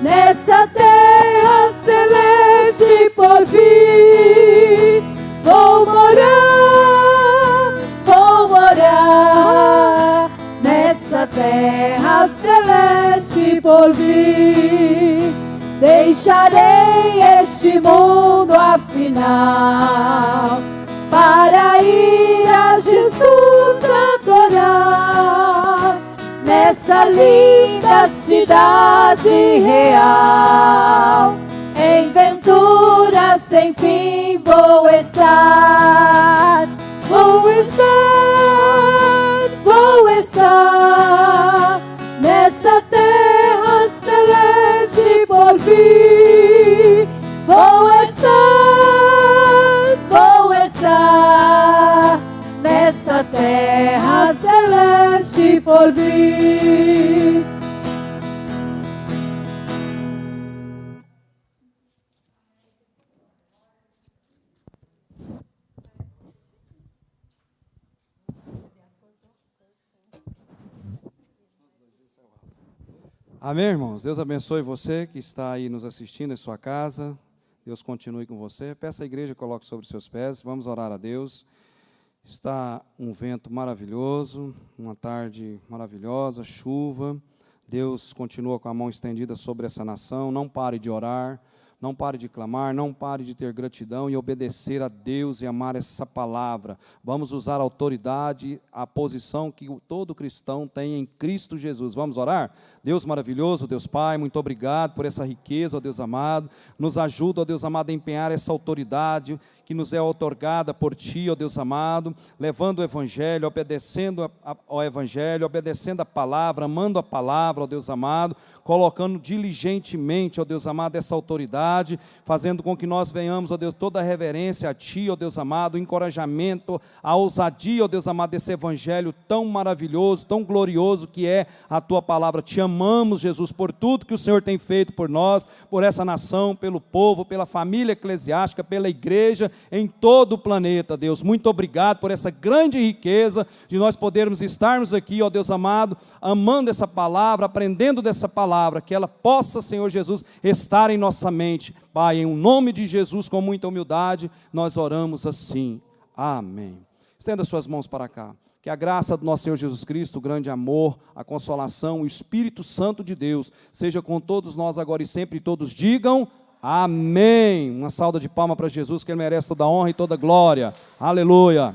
[SPEAKER 3] nessa terra celeste por vir. Vou morar nessa terra celeste por vir. Deixarei este mundo afinal para ir a Jesus adorar. Nessa linda cidade real, em ventura sem fim vou estar. Vou estar nessa terra celeste por vir. Vou estar nessa terra celeste por vir.
[SPEAKER 1] Amém, irmãos? Deus abençoe você que está aí nos assistindo em sua casa. Deus continue com você. Peça à igreja, coloque sobre seus pés. Vamos orar a Deus. Está um vento maravilhoso, uma tarde maravilhosa, chuva. Deus continua com a mão estendida sobre essa nação. Não pare de orar, não pare de clamar, não pare de ter gratidão e obedecer a Deus e amar essa palavra. Vamos usar a autoridade, a posição que todo cristão tem em Cristo Jesus. Vamos orar? Deus maravilhoso, Deus Pai, muito obrigado por essa riqueza, ó Deus amado. Nos ajuda, ó Deus amado, a empenhar essa autoridade que nos é outorgada por Ti, ó Deus amado, levando o Evangelho, obedecendo ao Evangelho, obedecendo a palavra, amando a palavra, ó Deus amado, colocando diligentemente, ó Deus amado, essa autoridade, fazendo com que nós venhamos, ó Deus, toda a reverência a Ti, ó Deus amado, o encorajamento, a ousadia, ó Deus amado, desse Evangelho tão maravilhoso, tão glorioso que é a Tua palavra. Te amamos, Jesus, por tudo que o Senhor tem feito por nós, por essa nação, pelo povo, pela família eclesiástica, pela igreja, em todo o planeta, Deus. Muito obrigado por essa grande riqueza de nós podermos estarmos aqui, ó Deus amado, amando essa palavra, aprendendo dessa palavra, que ela possa, Senhor Jesus, estar em nossa mente. Pai, em nome de Jesus, com muita humildade, nós oramos assim. Amém. Estenda suas mãos para cá. Que a graça do nosso Senhor Jesus Cristo, o grande amor, a consolação, o Espírito Santo de Deus, seja com todos nós agora e sempre, e todos digam amém. Uma salva de palmas para Jesus, que Ele merece toda a honra e toda a glória. Aleluia.